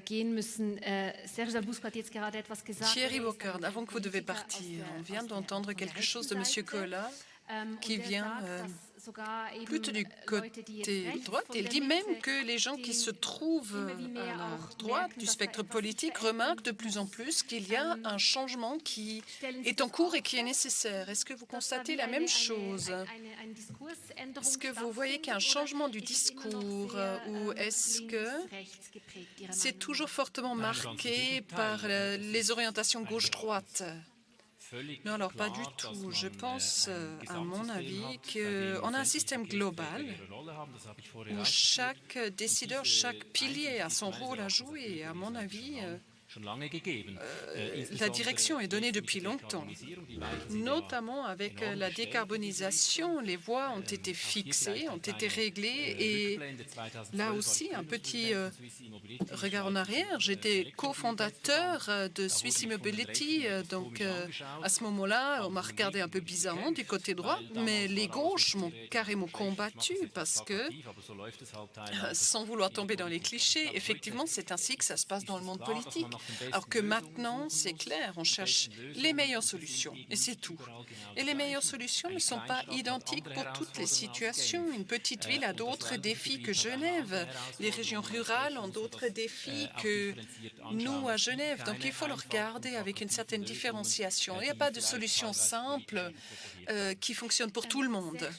gehen müssen, Serge Dalbusco hat jetzt gerade etwas gesagt. Thierry Burkhardt, avant que vous devez partir, on vient d'entendre quelque chose de M. Kohler qui vient plutôt du côté droit. Il dit même que les gens qui se trouvent à la droite du spectre politique remarquent de plus en plus qu'il y a un changement qui est en cours et qui est nécessaire. Est-ce que vous constatez la même chose? Est-ce que vous voyez qu'il y a un changement du discours ou est-ce que c'est toujours fortement marqué par les orientations gauche-droite? Non, alors pas du tout. Je pense, à mon avis, qu'on a un système global où chaque décideur, chaque pilier a son rôle à jouer. Et à mon avis, la direction est donnée depuis longtemps, notamment avec la décarbonisation. Les voies ont été fixées, ont été réglées et là aussi, un petit regard en arrière. J'étais cofondateur de Swiss E-Mobility, donc à ce moment-là, on m'a regardé un peu bizarrement du côté droit, mais les gauches m'ont carrément combattu parce que, sans vouloir tomber dans les clichés, effectivement, c'est ainsi que ça se passe dans le monde politique. Alors que maintenant, c'est clair, on cherche les meilleures solutions et c'est tout. Et les meilleures solutions ne sont pas identiques pour toutes les situations. Une petite ville a d'autres défis que Genève. Les régions rurales ont d'autres défis que nous à Genève. Donc il faut le regarder avec une certaine différenciation. Il n'y a pas de solution simple qui fonctionne pour tout le monde.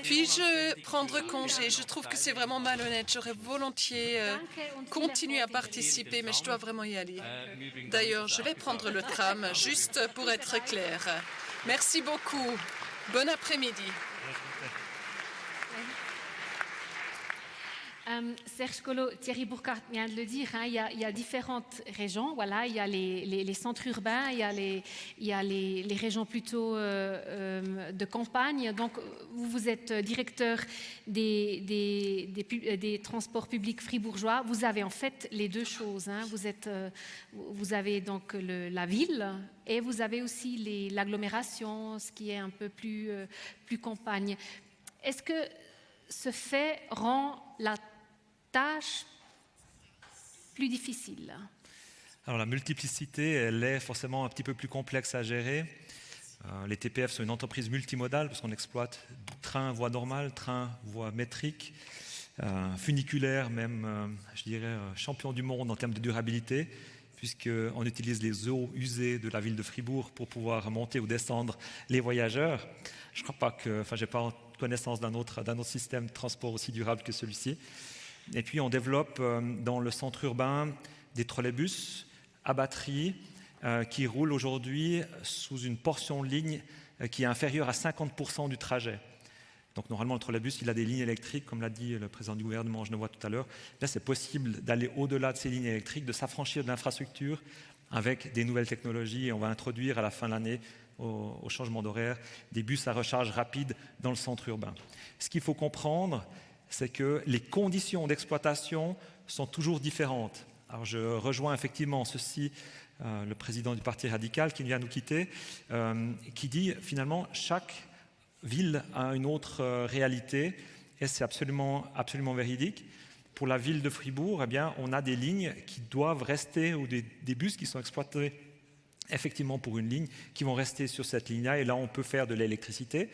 Puis-je prendre congé? Je trouve que c'est vraiment malhonnête. J'aurais volontiers continué à participer, mais je dois vraiment y aller. D'ailleurs, je vais prendre le tram, juste pour être clair. Merci beaucoup. Bon après-midi. Serge Collot, Thierry Burkhardt vient de le dire, hein, il y a différentes régions. Voilà, il y a les centres urbains, il y a les régions plutôt de campagne. Donc, vous êtes directeur des transports publics fribourgeois. Vous avez en fait les deux choses. Hein. Vous avez donc la ville et vous avez aussi l'agglomération, ce qui est un peu plus campagne. Est-ce que ce fait rend la tâche plus difficile? Alors la multiplicité, elle est forcément un petit peu plus complexe à gérer. Les TPF sont une entreprise multimodale parce qu'on exploite train, voie normale, train, voie métrique, funiculaire même, je dirais, champion du monde en termes de durabilité, puisqu'on utilise les eaux usées de la ville de Fribourg pour pouvoir monter ou descendre les voyageurs. Je ne crois pas que, j'ai pas connaissance d'un autre système de transport aussi durable que celui-ci. Et puis on développe dans le centre urbain des trolleybus à batterie qui roulent aujourd'hui sous une portion de ligne qui est inférieure à 50% du trajet. Donc normalement le trolleybus il a des lignes électriques, comme l'a dit le président du gouvernement genevois tout à l'heure. Là c'est possible d'aller au-delà de ces lignes électriques, de s'affranchir de l'infrastructure avec des nouvelles technologies. Et on va introduire à la fin de l'année, au changement d'horaire, des bus à recharge rapide dans le centre urbain. Ce qu'il faut comprendre, c'est que les conditions d'exploitation sont toujours différentes. Alors je rejoins effectivement ceci, le président du Parti radical qui vient nous quitter, qui dit finalement chaque ville a une autre réalité et c'est absolument véridique. Pour la ville de Fribourg, eh bien, on a des lignes qui doivent rester, ou des bus qui sont exploités effectivement pour une ligne, qui vont rester sur cette ligne-là, et là on peut faire de l'électricité.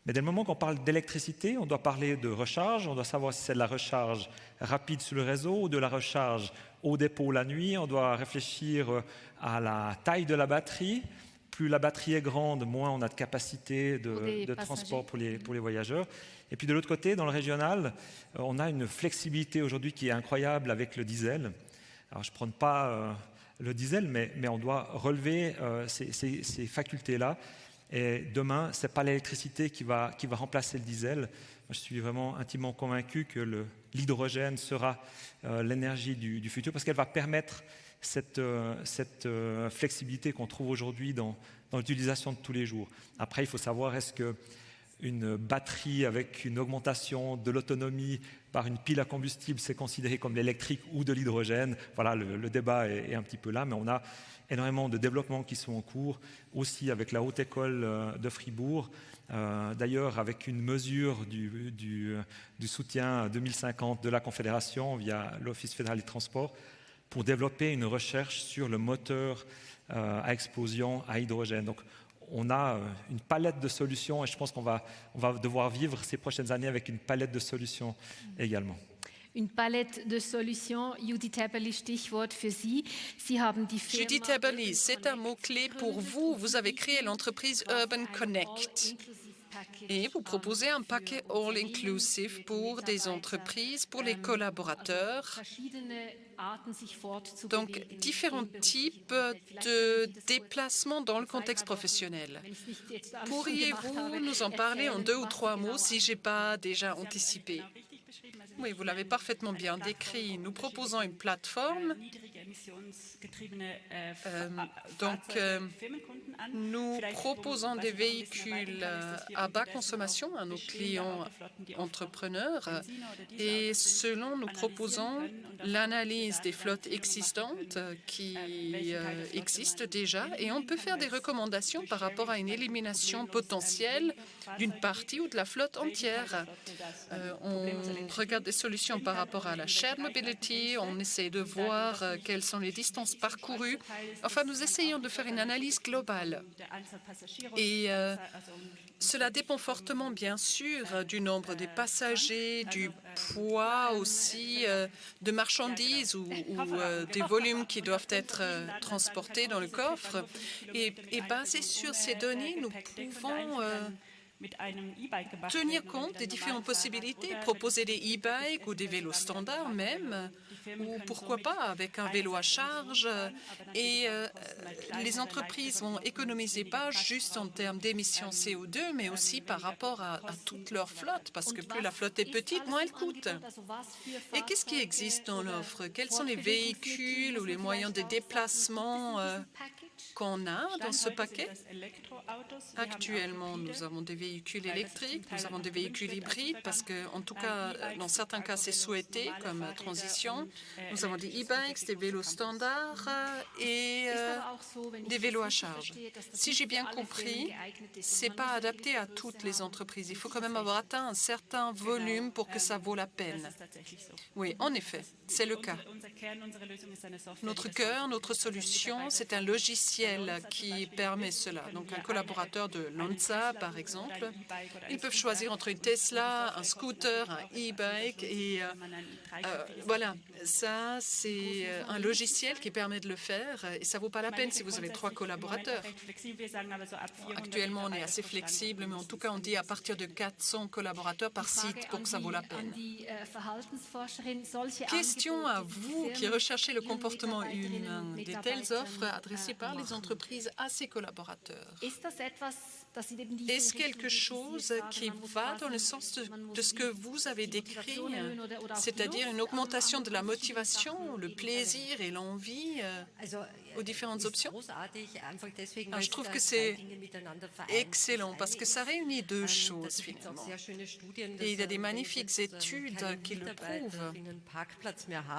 Mais dès le moment qu'on parle d'électricité, on doit parler de recharge, on doit savoir si c'est de la recharge rapide sur le réseau ou de la recharge au dépôt la nuit. On doit réfléchir à la taille de la batterie. Plus la batterie est grande, moins on a de capacité de transport pour les voyageurs. Et puis de l'autre côté, dans le régional, on a une flexibilité aujourd'hui qui est incroyable avec le diesel. Alors je ne prends pas le diesel, mais on doit relever ces facultés-là. Et demain, ce n'est pas l'électricité qui va remplacer le diesel. Moi, je suis vraiment intimement convaincu que l'hydrogène sera l'énergie du futur parce qu'elle va permettre cette flexibilité qu'on trouve aujourd'hui dans l'utilisation de tous les jours. Après, il faut savoir est-ce qu'une batterie avec une augmentation de l'autonomie par une pile à combustible, c'est considéré comme l'électrique ou de l'hydrogène. Voilà, le débat est un petit peu là, mais on a énormément de développements qui sont en cours, aussi avec la Haute École de Fribourg, d'ailleurs avec une mesure du soutien 2050 de la Confédération via l'Office fédéral des transports pour développer une recherche sur le moteur à explosion à hydrogène. Donc, on a une palette de solutions et je pense qu'on va devoir vivre ces prochaines années avec une palette de solutions également. Une palette de solutions. Judith Eberli, Stichwort für Sie. Sie haben die Firma Judith Eberli, c'est un mot-clé pour vous. Vous avez créé l'entreprise Urban Connect et vous proposez un paquet all-inclusive pour des entreprises, pour les collaborateurs. Donc, différents types de déplacements dans le contexte professionnel. Pourriez-vous nous en parler en 2 ou 3 mots si je n'ai pas déjà anticipé? Oui, vous l'avez parfaitement bien décrit. Nous proposons une plateforme Nous proposons des véhicules à bas consommation à nos clients entrepreneurs et selon nous proposons l'analyse des flottes existantes qui existent déjà et on peut faire des recommandations par rapport à une élimination potentielle d'une partie ou de la flotte entière. On regarde des solutions par rapport à la shared mobility, on essaie de voir quelles sont les distances parcourues. Enfin, nous essayons de faire une analyse globale. Et cela dépend fortement, bien sûr, du nombre des passagers, du poids aussi de marchandises ou des volumes qui doivent être transportés dans le coffre. Et basé sur ces données, nous pouvons tenir compte des différentes possibilités, proposer des e-bikes ou des vélos standards même, ou pourquoi pas avec un vélo à charge. Et les entreprises vont économiser pas juste en termes d'émissions CO2, mais aussi par rapport à toute leur flotte, parce que plus la flotte est petite, moins elle coûte. Et qu'est-ce qui existe dans l'offre? Quels sont les véhicules ou les moyens de déplacement qu'on a dans ce paquet? Actuellement, nous avons des véhicules électriques, nous avons des véhicules hybrides, parce que, en tout cas, dans certains cas, c'est souhaité comme transition. Nous avons des e-bikes, des vélos standards et des vélos à charge. Si j'ai bien compris, ce n'est pas adapté à toutes les entreprises. Il faut quand même avoir atteint un certain volume pour que ça vaut la peine. Oui, en effet, c'est le cas. Notre cœur, notre solution, c'est un logiciel qui permet cela. Donc, un collaborateur de Lonza, par exemple, ils peuvent choisir entre une Tesla, un scooter, un e-bike et voilà, ça, c'est un logiciel qui permet de le faire et ça ne vaut pas la peine si vous avez 3 collaborateurs. Actuellement, on est assez flexible, mais en tout cas, on dit à partir de 400 collaborateurs par site pour que ça vaut la peine. Question à vous qui recherchez le comportement humain. Des telles offres adressées par les entreprises à ses collaborateurs. Est-ce quelque chose qui va dans le sens de ce que vous avez décrit, c'est-à-dire une augmentation de la motivation, le plaisir et l'envie aux différentes options? Je trouve que c'est excellent parce que ça réunit deux choses finalement. Et il y a des magnifiques études qui le prouvent.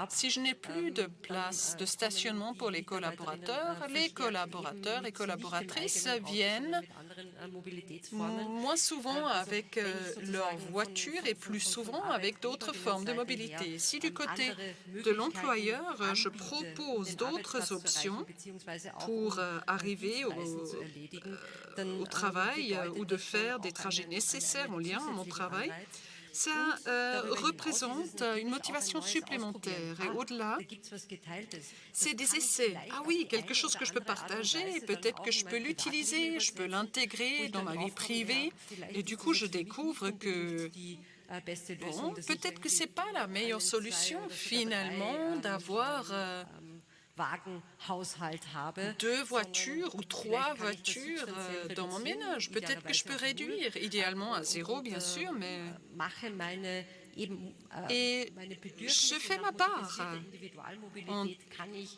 Si je n'ai plus de place de stationnement pour les collaborateurs et collaboratrices viennent moins souvent avec leur voiture et plus souvent avec d'autres formes de mobilité. Si du côté de l'employeur, je propose d'autres options pour arriver au travail ou de faire des trajets nécessaires en lien avec mon travail, ça représente une motivation supplémentaire. Et au-delà, c'est des essais. Ah oui, quelque chose que je peux partager, peut-être que je peux l'utiliser, je peux l'intégrer dans ma vie privée. Et du coup, je découvre que bon, peut-être que ce n'est pas la meilleure solution finalement d'avoir 2 voitures ou 3 voitures dans mon ménage. Peut-être que je peux réduire, idéalement à 0, bien sûr, mais... Et je fais ma part.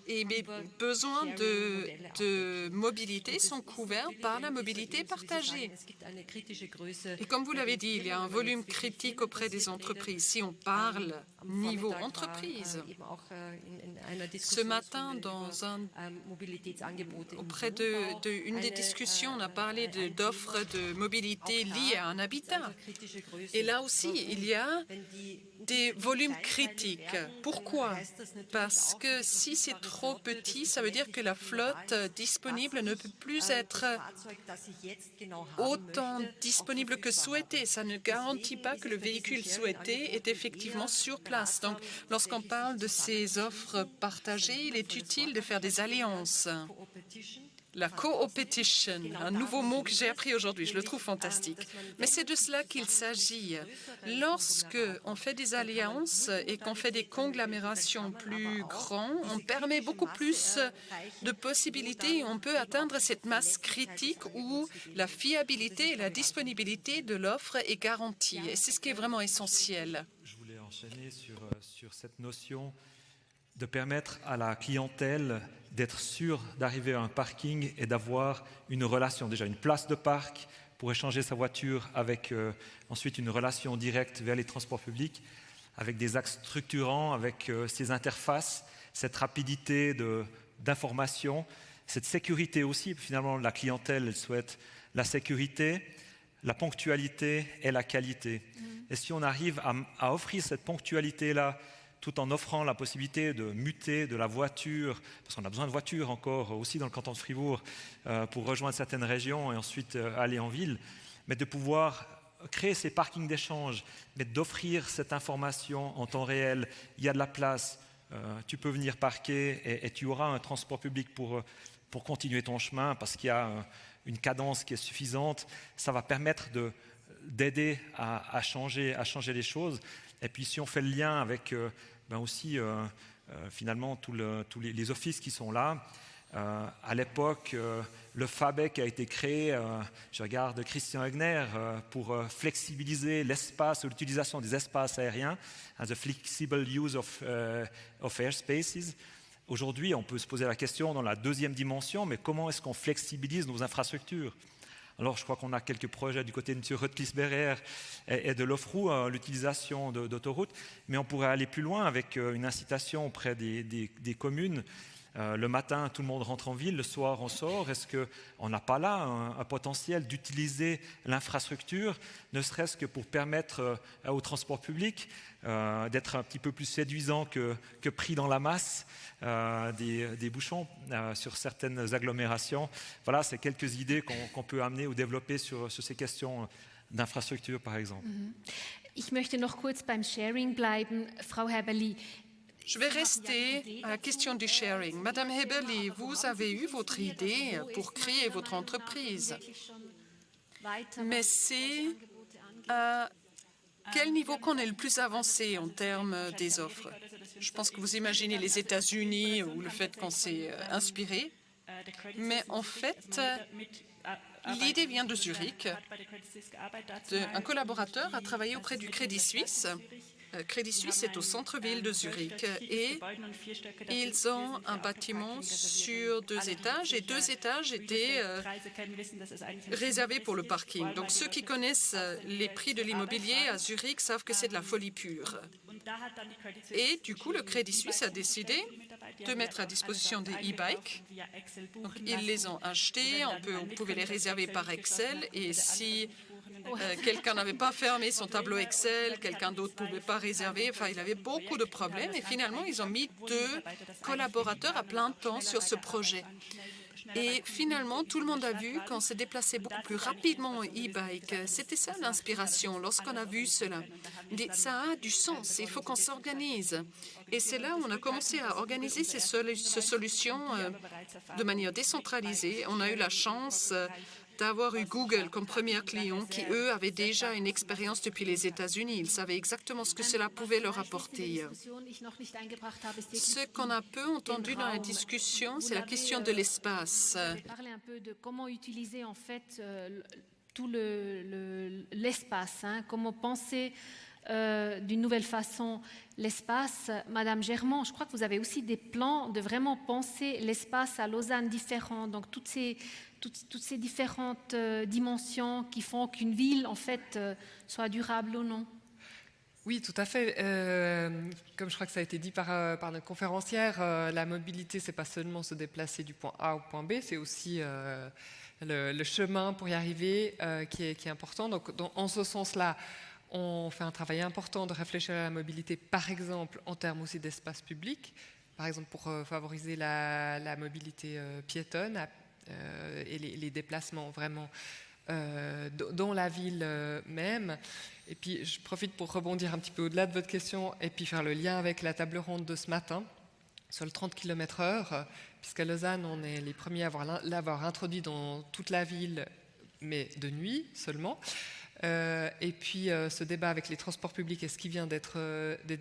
Et mes besoins de mobilité sont couverts par la mobilité partagée. Et comme vous l'avez dit, il y a un volume critique auprès des entreprises. Si on parle niveau entreprise, ce matin, auprès d'une des discussions, on a parlé d'offres de mobilité liées à un habitat. Et là aussi, il y a des volumes critiques. Pourquoi? Parce que si c'est trop petit, ça veut dire que la flotte disponible ne peut plus être autant disponible que souhaité. Ça ne garantit pas que le véhicule souhaité est effectivement sur place. Donc, lorsqu'on parle de ces offres partagées, il est utile de faire des alliances. La co-opetition, un nouveau mot que j'ai appris aujourd'hui, je le trouve fantastique. Mais c'est de cela qu'il s'agit. Lorsque on fait des alliances et qu'on fait des conglomérations plus grandes, on permet beaucoup plus de possibilités et on peut atteindre cette masse critique où la fiabilité et la disponibilité de l'offre est garantie. Et c'est ce qui est vraiment essentiel. Je voulais enchaîner sur cette notion de permettre à la clientèle d'être sûr d'arriver à un parking et d'avoir une relation, déjà une place de parc pour échanger sa voiture avec ensuite une relation directe vers les transports publics, avec des axes structurants, avec ces interfaces, cette rapidité d'information, cette sécurité aussi. Finalement, la clientèle elle souhaite la sécurité, la ponctualité et la qualité. Et si on arrive à offrir cette ponctualité-là, tout en offrant la possibilité de muter de la voiture, parce qu'on a besoin de voitures encore aussi dans le canton de Fribourg pour rejoindre certaines régions et ensuite aller en ville, mais de pouvoir créer ces parkings d'échange, mais d'offrir cette information en temps réel. Il y a de la place, tu peux venir parquer et tu auras un transport public pour continuer ton chemin parce qu'il y a une cadence qui est suffisante. Ça va permettre d'aider à changer les choses. Et puis si on fait le lien avec aussi finalement tous les offices qui sont là, à l'époque, le FABEC a été créé, je regarde Christian Egner, pour flexibiliser l'espace ou l'utilisation des espaces aériens, the flexible use of airspaces. Aujourd'hui, on peut se poser la question dans la deuxième dimension, mais comment est-ce qu'on flexibilise nos infrastructures ? Alors, je crois qu'on a quelques projets du côté de M. Rutgers-Berer et de l'OFRU, l'utilisation d'autoroutes, mais on pourrait aller plus loin avec une incitation auprès des communes. Le matin, tout le monde rentre en ville, le soir, on sort. Est-ce qu'on n'a pas là un potentiel d'utiliser l'infrastructure, ne serait-ce que pour permettre au transport public d'être un petit peu plus séduisant que pris dans la masse des bouchons sur certaines agglomérations. Voilà, c'est quelques idées qu'on peut amener ou développer sur ces questions d'infrastructure, par exemple. Ich möchte noch kurz beim Sharing bleiben. Frau Heberli. Je vais rester à la question du sharing. Madame Heberli, vous avez eu votre idée pour créer votre entreprise. Mais c'est à quel niveau qu'on est le plus avancé en termes des offres? Je pense que vous imaginez les États-Unis ou le fait qu'on s'est inspiré. Mais en fait, l'idée vient de Zurich. Un collaborateur a travaillé auprès du Crédit Suisse. Crédit Suisse est au centre-ville de Zurich et ils ont un bâtiment sur 2 étages et 2 étages étaient réservés pour le parking. Donc ceux qui connaissent les prix de l'immobilier à Zurich savent que c'est de la folie pure. Et du coup, le Crédit Suisse a décidé de mettre à disposition des e-bikes. Ils les ont achetés, on pouvait les réserver par Excel et si quelqu'un n'avait pas fermé son tableau Excel, quelqu'un d'autre ne pouvait pas réserver. Enfin, il avait beaucoup de problèmes et finalement, ils ont mis 2 collaborateurs à plein temps sur ce projet. Et finalement, tout le monde a vu qu'on s'est déplacé beaucoup plus rapidement en e-bike. C'était ça l'inspiration lorsqu'on a vu cela. Ça a du sens, il faut qu'on s'organise. Et c'est là où on a commencé à organiser ces solutions de manière décentralisée. On a eu la chance d'avoir eu Google comme premier client qui, eux, avaient déjà une expérience depuis les États-Unis. Ils savaient exactement ce que cela pouvait leur apporter. Ce qu'on a peu entendu dans la discussion, c'est la question de l'espace. Parler un peu de comment utiliser en fait tout l'espace, comment penser d'une nouvelle façon l'espace. Madame Germont, je crois que vous avez aussi des plans de vraiment penser l'espace à Lausanne différent. Donc toutes ces différentes dimensions qui font qu'une ville en fait soit durable ou non. Oui, tout à fait. Comme je crois que ça a été dit par notre conférencière, la mobilité, c'est pas seulement se déplacer du point A au point B, c'est aussi le chemin pour y arriver qui est important. Donc, en ce sens-là, on fait un travail important de réfléchir à la mobilité, par exemple, en termes aussi d'espace public, par exemple pour favoriser la mobilité piétonne et les déplacements vraiment dans la ville même. Et puis, je profite pour rebondir un petit peu au-delà de votre question et puis faire le lien avec la table ronde de ce matin sur le 30 km/h, puisqu'à Lausanne, on est les premiers à l'avoir introduit dans toute la ville, mais de nuit seulement. Et puis, ce débat avec les transports publics et ce qui vient d'être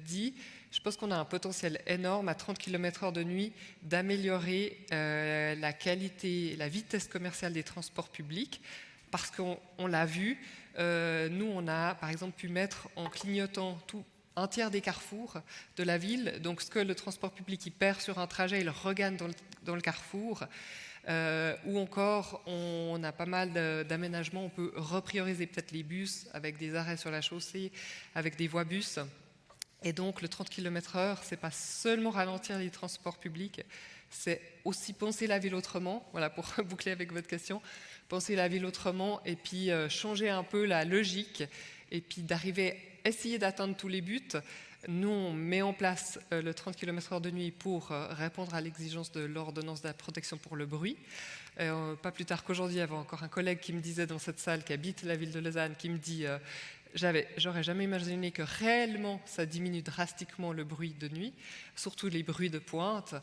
dit, je pense qu'on a un potentiel énorme à 30 km/h de nuit d'améliorer la qualité et la vitesse commerciale des transports publics, parce qu'on l'a vu, nous, on a par exemple pu mettre en clignotant un tiers des carrefours de la ville. Donc ce que le transport public il perd sur un trajet, il le regagne dans le carrefour. Ou encore, on a pas mal d'aménagements. On peut reprioriser peut-être les bus avec des arrêts sur la chaussée, avec des voies bus. Et donc le 30 km/h, ce n'est pas seulement ralentir les transports publics, c'est aussi penser la ville autrement. Voilà, pour boucler avec votre question, penser la ville autrement et puis changer un peu la logique et puis essayer d'atteindre tous les buts. Nous, on met en place le 30 km/h de nuit pour répondre à l'exigence de l'ordonnance de la protection pour le bruit. Pas plus tard qu'aujourd'hui, il y avait encore un collègue qui me disait dans cette salle, qui habite la ville de Lausanne, qui me dit j'aurais jamais imaginé que réellement ça diminue drastiquement le bruit de nuit, surtout les bruits de pointe.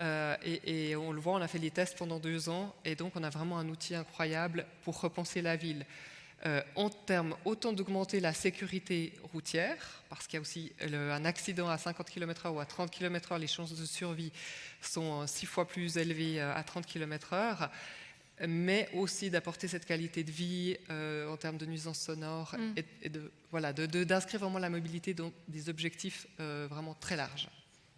Et on le voit, on a fait les tests pendant 2 ans, et donc on a vraiment un outil incroyable pour repenser la ville. En termes autant d'augmenter la sécurité routière, parce qu'il y a aussi un accident à 50 km/h ou à 30 km/h, les chances de survie sont 6 fois plus élevées à 30 km/h, mais aussi d'apporter cette qualité de vie en termes de nuisances sonores et d'inscrire vraiment la mobilité dans des objectifs vraiment très larges.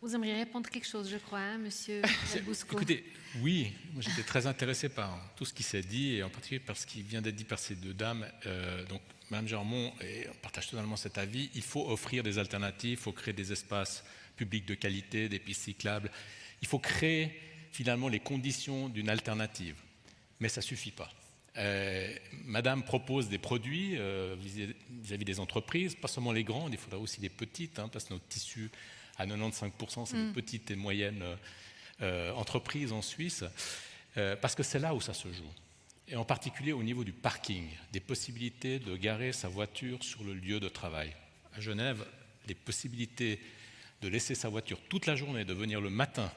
Vous aimeriez répondre quelque chose, je crois, hein, Monsieur Bousco. Écoutez, oui, moi j'étais très intéressé par tout ce qui s'est dit, et en particulier par ce qui vient d'être dit par ces 2 dames. Donc, Mme Germont, et on partage totalement cet avis, il faut offrir des alternatives, il faut créer des espaces publics de qualité, des pistes cyclables. Il faut créer finalement les conditions d'une alternative, mais ça ne suffit pas. Madame propose des produits vis-à-vis des entreprises, pas seulement les grandes, il faudra aussi les petites, parce que notre tissu à 95%, c'est des petites et moyennes entreprises en Suisse, parce que c'est là où ça se joue. Et en particulier au niveau du parking, des possibilités de garer sa voiture sur le lieu de travail. À Genève, les possibilités de laisser sa voiture toute la journée, de venir le matin,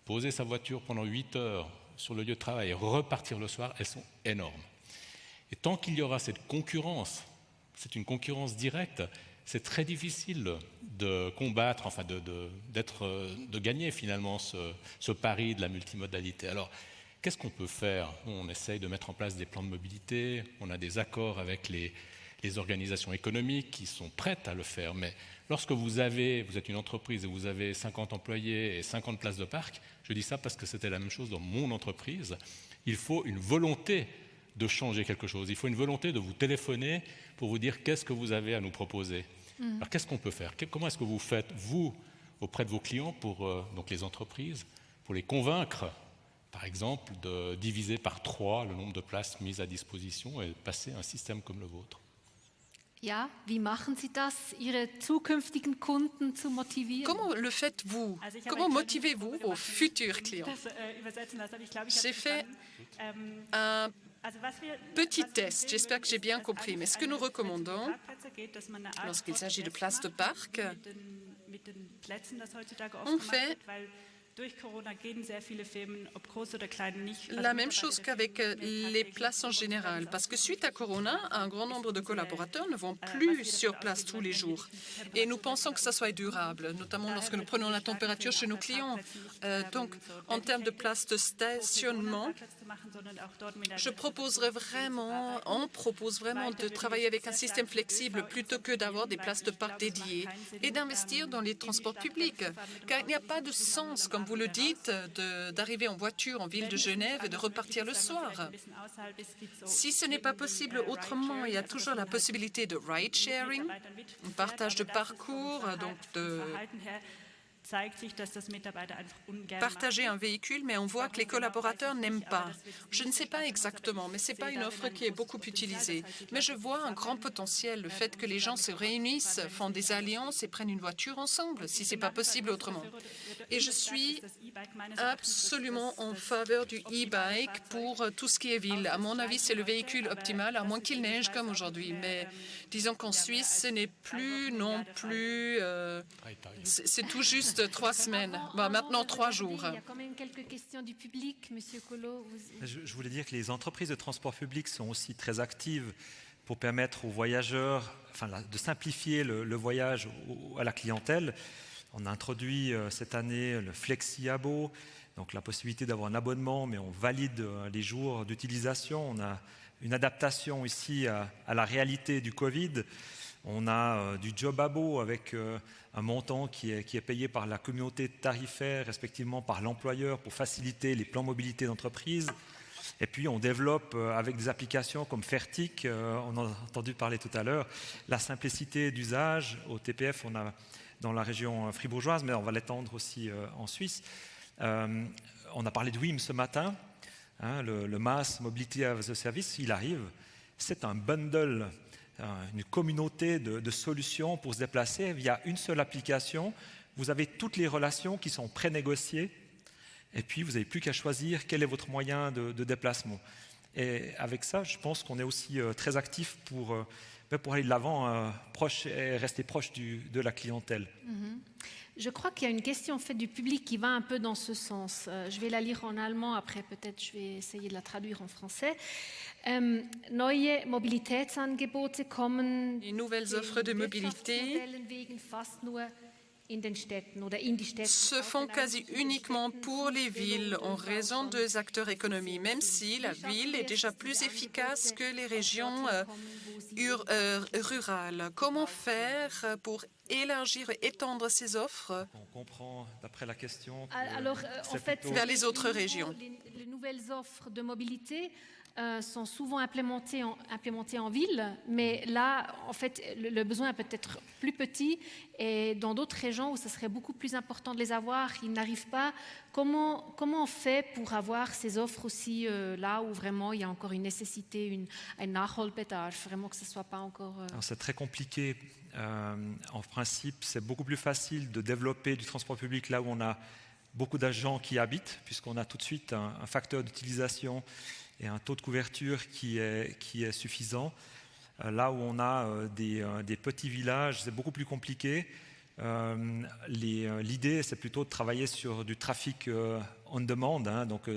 poser sa voiture pendant 8 heures sur le lieu de travail et repartir le soir, elles sont énormes. Et tant qu'il y aura cette concurrence, c'est une concurrence directe, c'est très difficile de combattre, enfin de gagner finalement ce pari de la multimodalité. Alors, qu'est-ce qu'on peut faire? On essaye de mettre en place des plans de mobilité, on a des accords avec les organisations économiques qui sont prêtes à le faire, mais lorsque vous êtes une entreprise et vous avez 50 employés et 50 places de parc, je dis ça parce que c'était la même chose dans mon entreprise, il faut une volonté de changer quelque chose, il faut une volonté de vous téléphoner pour vous dire qu'est-ce que vous avez à nous proposer. Alors qu'est-ce qu'on peut faire? Comment est-ce que vous faites, vous, auprès de vos clients, donc les entreprises, pour les convaincre, par exemple, de diviser par 3 le nombre de places mises à disposition et de passer à un système comme le vôtre? Ja, wie machen Sie das, Ihre zukünftigen Kunden zu motivieren? Comment le faites-vous? Comment motivez-vous vos futurs clients? J'ai fait un petit test, j'espère que j'ai bien compris, mais ce que nous recommandons, lorsqu'il s'agit de places de parc, on fait la même chose qu'avec les places en général, parce que suite à Corona, un grand nombre de collaborateurs ne vont plus sur place tous les jours. Et nous pensons que ça soit durable, notamment lorsque nous prenons la température chez nos clients. Donc, en termes de places de stationnement, on propose vraiment de travailler avec un système flexible plutôt que d'avoir des places de parc dédiées et d'investir dans les transports publics, car il n'y a pas de sens, comme vous le dites, d'arriver en voiture en ville de Genève et de repartir le soir. Si ce n'est pas possible autrement, il y a toujours la possibilité de ride-sharing, un partage de parcours, donc de partager un véhicule, mais on voit que les collaborateurs n'aiment pas. Je ne sais pas exactement, mais ce n'est pas une offre qui est beaucoup utilisée. Mais je vois un grand potentiel, le fait que les gens se réunissent, font des alliances et prennent une voiture ensemble, si ce n'est pas possible autrement. Et je suis absolument en faveur du e-bike pour tout ce qui est ville. À mon avis, c'est le véhicule optimal, à moins qu'il neige comme aujourd'hui. Mais disons qu'en Suisse, ce n'est plus non plus... c'est tout juste 3 semaines. Maintenant, 3 jours. Il y a quand même quelques questions du public, Monsieur Collot. Je voulais dire que les entreprises de transport public sont aussi très actives pour permettre aux voyageurs, de simplifier le voyage à la clientèle. On a introduit cette année le Flexi-Abo, donc la possibilité d'avoir un abonnement, mais on valide les jours d'utilisation. On a une adaptation ici à la réalité du Covid. On a du job abo avec un montant qui est payé par la communauté tarifaire, respectivement par l'employeur, pour faciliter les plans mobilité d'entreprise. Et puis on développe avec des applications comme Fertic, on en a entendu parler tout à l'heure, la simplicité d'usage. Au TPF, on a dans la région fribourgeoise, mais on va l'étendre aussi en Suisse. On a parlé de WIM ce matin, hein, le Mass Mobility as a Service, il arrive. C'est un bundle, une communauté de solutions pour se déplacer via une seule application. Vous avez toutes les relations qui sont pré-négociées et puis vous n'avez plus qu'à choisir quel est votre moyen de déplacement. Et avec ça, je pense qu'on est aussi très actif pour aller de l'avant et rester proche de la clientèle. Je crois qu'il y a une question en fait, du public qui va un peu dans ce sens. Je vais la lire en allemand, après peut-être je vais essayer de la traduire en français. Neue Mobilitätsangebote kommen les nouvelles offres de mobilité se font quasi uniquement pour les villes en raison des acteurs économiques, même si la ville est déjà plus efficace que les régions rurales. Comment faire pour élargir et étendre ces offres On comprend, d'après la question, en fait, vers les autres régions. Les nouvelles offres de mobilité sont souvent implémentées en ville, mais là, en fait, le besoin est peut-être plus petit et dans d'autres régions où ce serait beaucoup plus important de les avoir, ils n'arrivent pas. Comment on fait pour avoir ces offres aussi là où vraiment il y a encore une nécessité, un Nachholbedarf, vraiment que ce ne soit pas encore... C'est très compliqué. En principe, c'est beaucoup plus facile de développer du transport public là où on a beaucoup d'agents qui habitent, puisqu'on a tout de suite un facteur d'utilisation et un taux de couverture qui est suffisant. Là où on a des petits villages, c'est beaucoup plus compliqué. L'idée, c'est plutôt de travailler sur du trafic on demand, hein, donc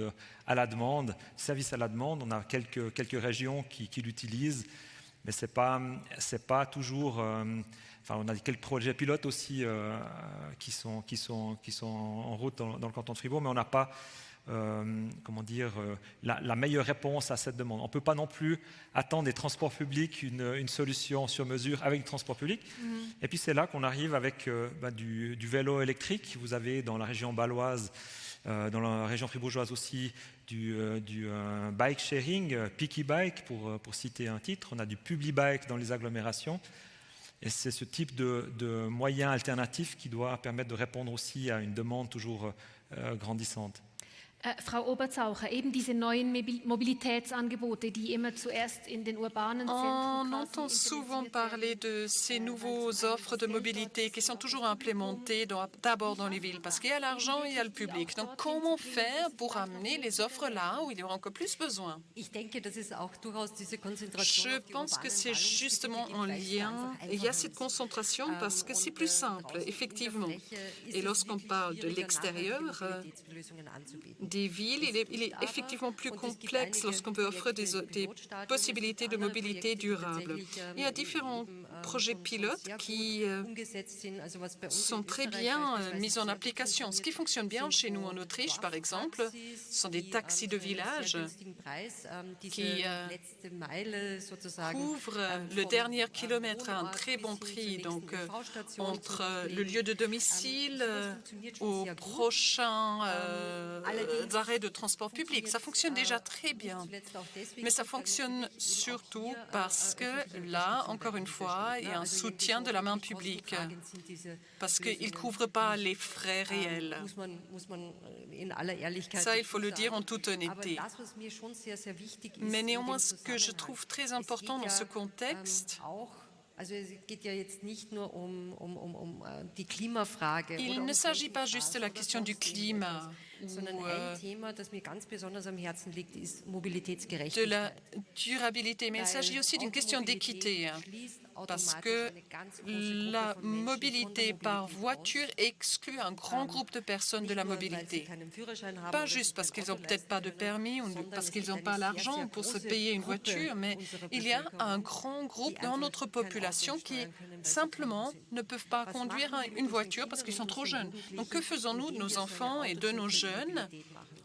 à la demande, service à la demande. On a quelques régions qui l'utilisent, mais c'est pas toujours... on a quelques projets pilotes aussi qui sont en route dans le canton de Fribourg, mais on n'a pas la meilleure réponse à cette demande. On ne peut pas non plus attendre des transports publics une solution sur mesure avec du transport public. Et puis c'est là qu'on arrive avec du vélo électrique. Vous avez dans la région bâloise, dans la région fribourgeoise aussi, du bike sharing, Picky Bike pour citer un titre. On a du Publibike dans les agglomérations. Et c'est ce type de moyens alternatifs qui doit permettre de répondre aussi à une demande toujours grandissante. Frau Oberzaucher, eben diese neuen Mobilitätsangebote, die immer zuerst in den urbanen Zentren... On entend souvent parler de ces nouveaux offres de mobilité qui sont toujours implémentées d'abord dans les villes, parce qu'il y a l'argent et il y a le public. Donc, comment faire pour amener les offres là où il y aura encore plus besoin? Je pense que c'est justement en lien. Il y a cette concentration parce que c'est plus simple, effectivement. Et lorsqu'on parle de l'extérieur, des villes, il est effectivement plus complexe lorsqu'on peut offrir des possibilités de mobilité durable. Il y a différents projets pilotes qui sont très bien mis en application. Ce qui fonctionne bien chez nous en Autriche, par exemple, ce sont des taxis de village qui couvrent le dernier kilomètre à un très bon prix, donc entre le lieu de domicile au prochain arrêt de transport public. Ça fonctionne déjà très bien, mais ça fonctionne surtout parce que là, encore une fois, il y a un soutien de la main publique, parce qu'il ne couvre pas les frais réels. Ça, il faut le dire en toute honnêteté. Mais néanmoins, ce que je trouve très important dans ce contexte, il ne s'agit pas juste de la question du climat ou de la durabilité, mais il s'agit aussi d'une question d'équité, parce que la mobilité par voiture exclut un grand groupe de personnes de la mobilité. Pas juste parce qu'ils n'ont peut-être pas de permis ou parce qu'ils n'ont pas l'argent pour se payer une voiture, mais il y a un grand groupe dans notre population qui simplement ne peuvent pas conduire une voiture parce qu'ils sont trop jeunes. Donc que faisons-nous de nos enfants et de nos jeunes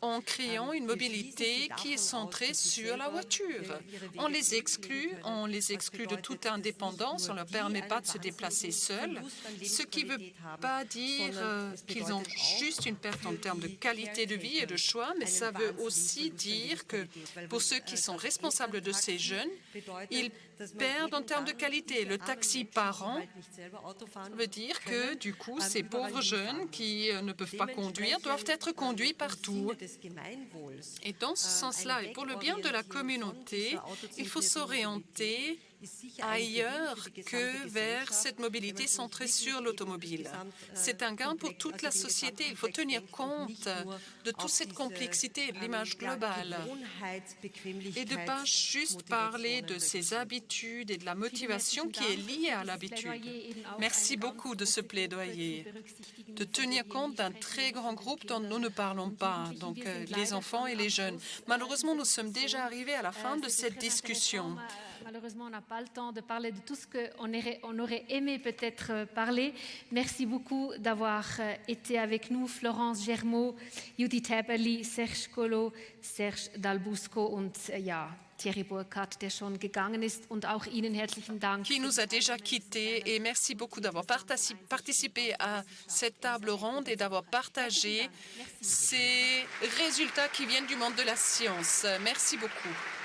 en créant une mobilité qui est centrée sur la voiture? On les exclut de toute indépendance dépendance, on ne leur permet pas de se déplacer seuls, ce qui ne veut pas dire qu'ils ont juste une perte en termes de qualité de vie et de choix, mais ça veut aussi dire que pour ceux qui sont responsables de ces jeunes, ils perdent en termes de qualité. Le taxi parent veut dire que, du coup, ces pauvres jeunes qui ne peuvent pas conduire doivent être conduits partout. Et dans ce sens-là, et pour le bien de la communauté, il faut s'orienter ailleurs que vers cette mobilité centrée sur l'automobile. C'est un gain pour toute la société. Il faut tenir compte de toute cette complexité, de l'image globale, et de ne pas juste parler de ses habitudes et de la motivation qui est liée à l'habitude. Merci beaucoup de ce plaidoyer, de tenir compte d'un très grand groupe dont nous ne parlons pas, donc les enfants et les jeunes. Malheureusement, nous sommes déjà arrivés à la fin de cette discussion. Malheureusement, on n'a pas le temps de parler de tout ce qu'on aurait aimé peut-être parler. Merci beaucoup d'avoir été avec nous, Florence Germaud, Judith Häberli, Serge Collot, Serge Dalbusco und Thierry Burkhardt, der schon gegangen ist, und auch Ihnen herzlichen Dank. Qui nous a déjà quittés, et merci beaucoup d'avoir participé à cette table ronde et d'avoir partagé ces résultats qui viennent du monde de la science. Merci beaucoup.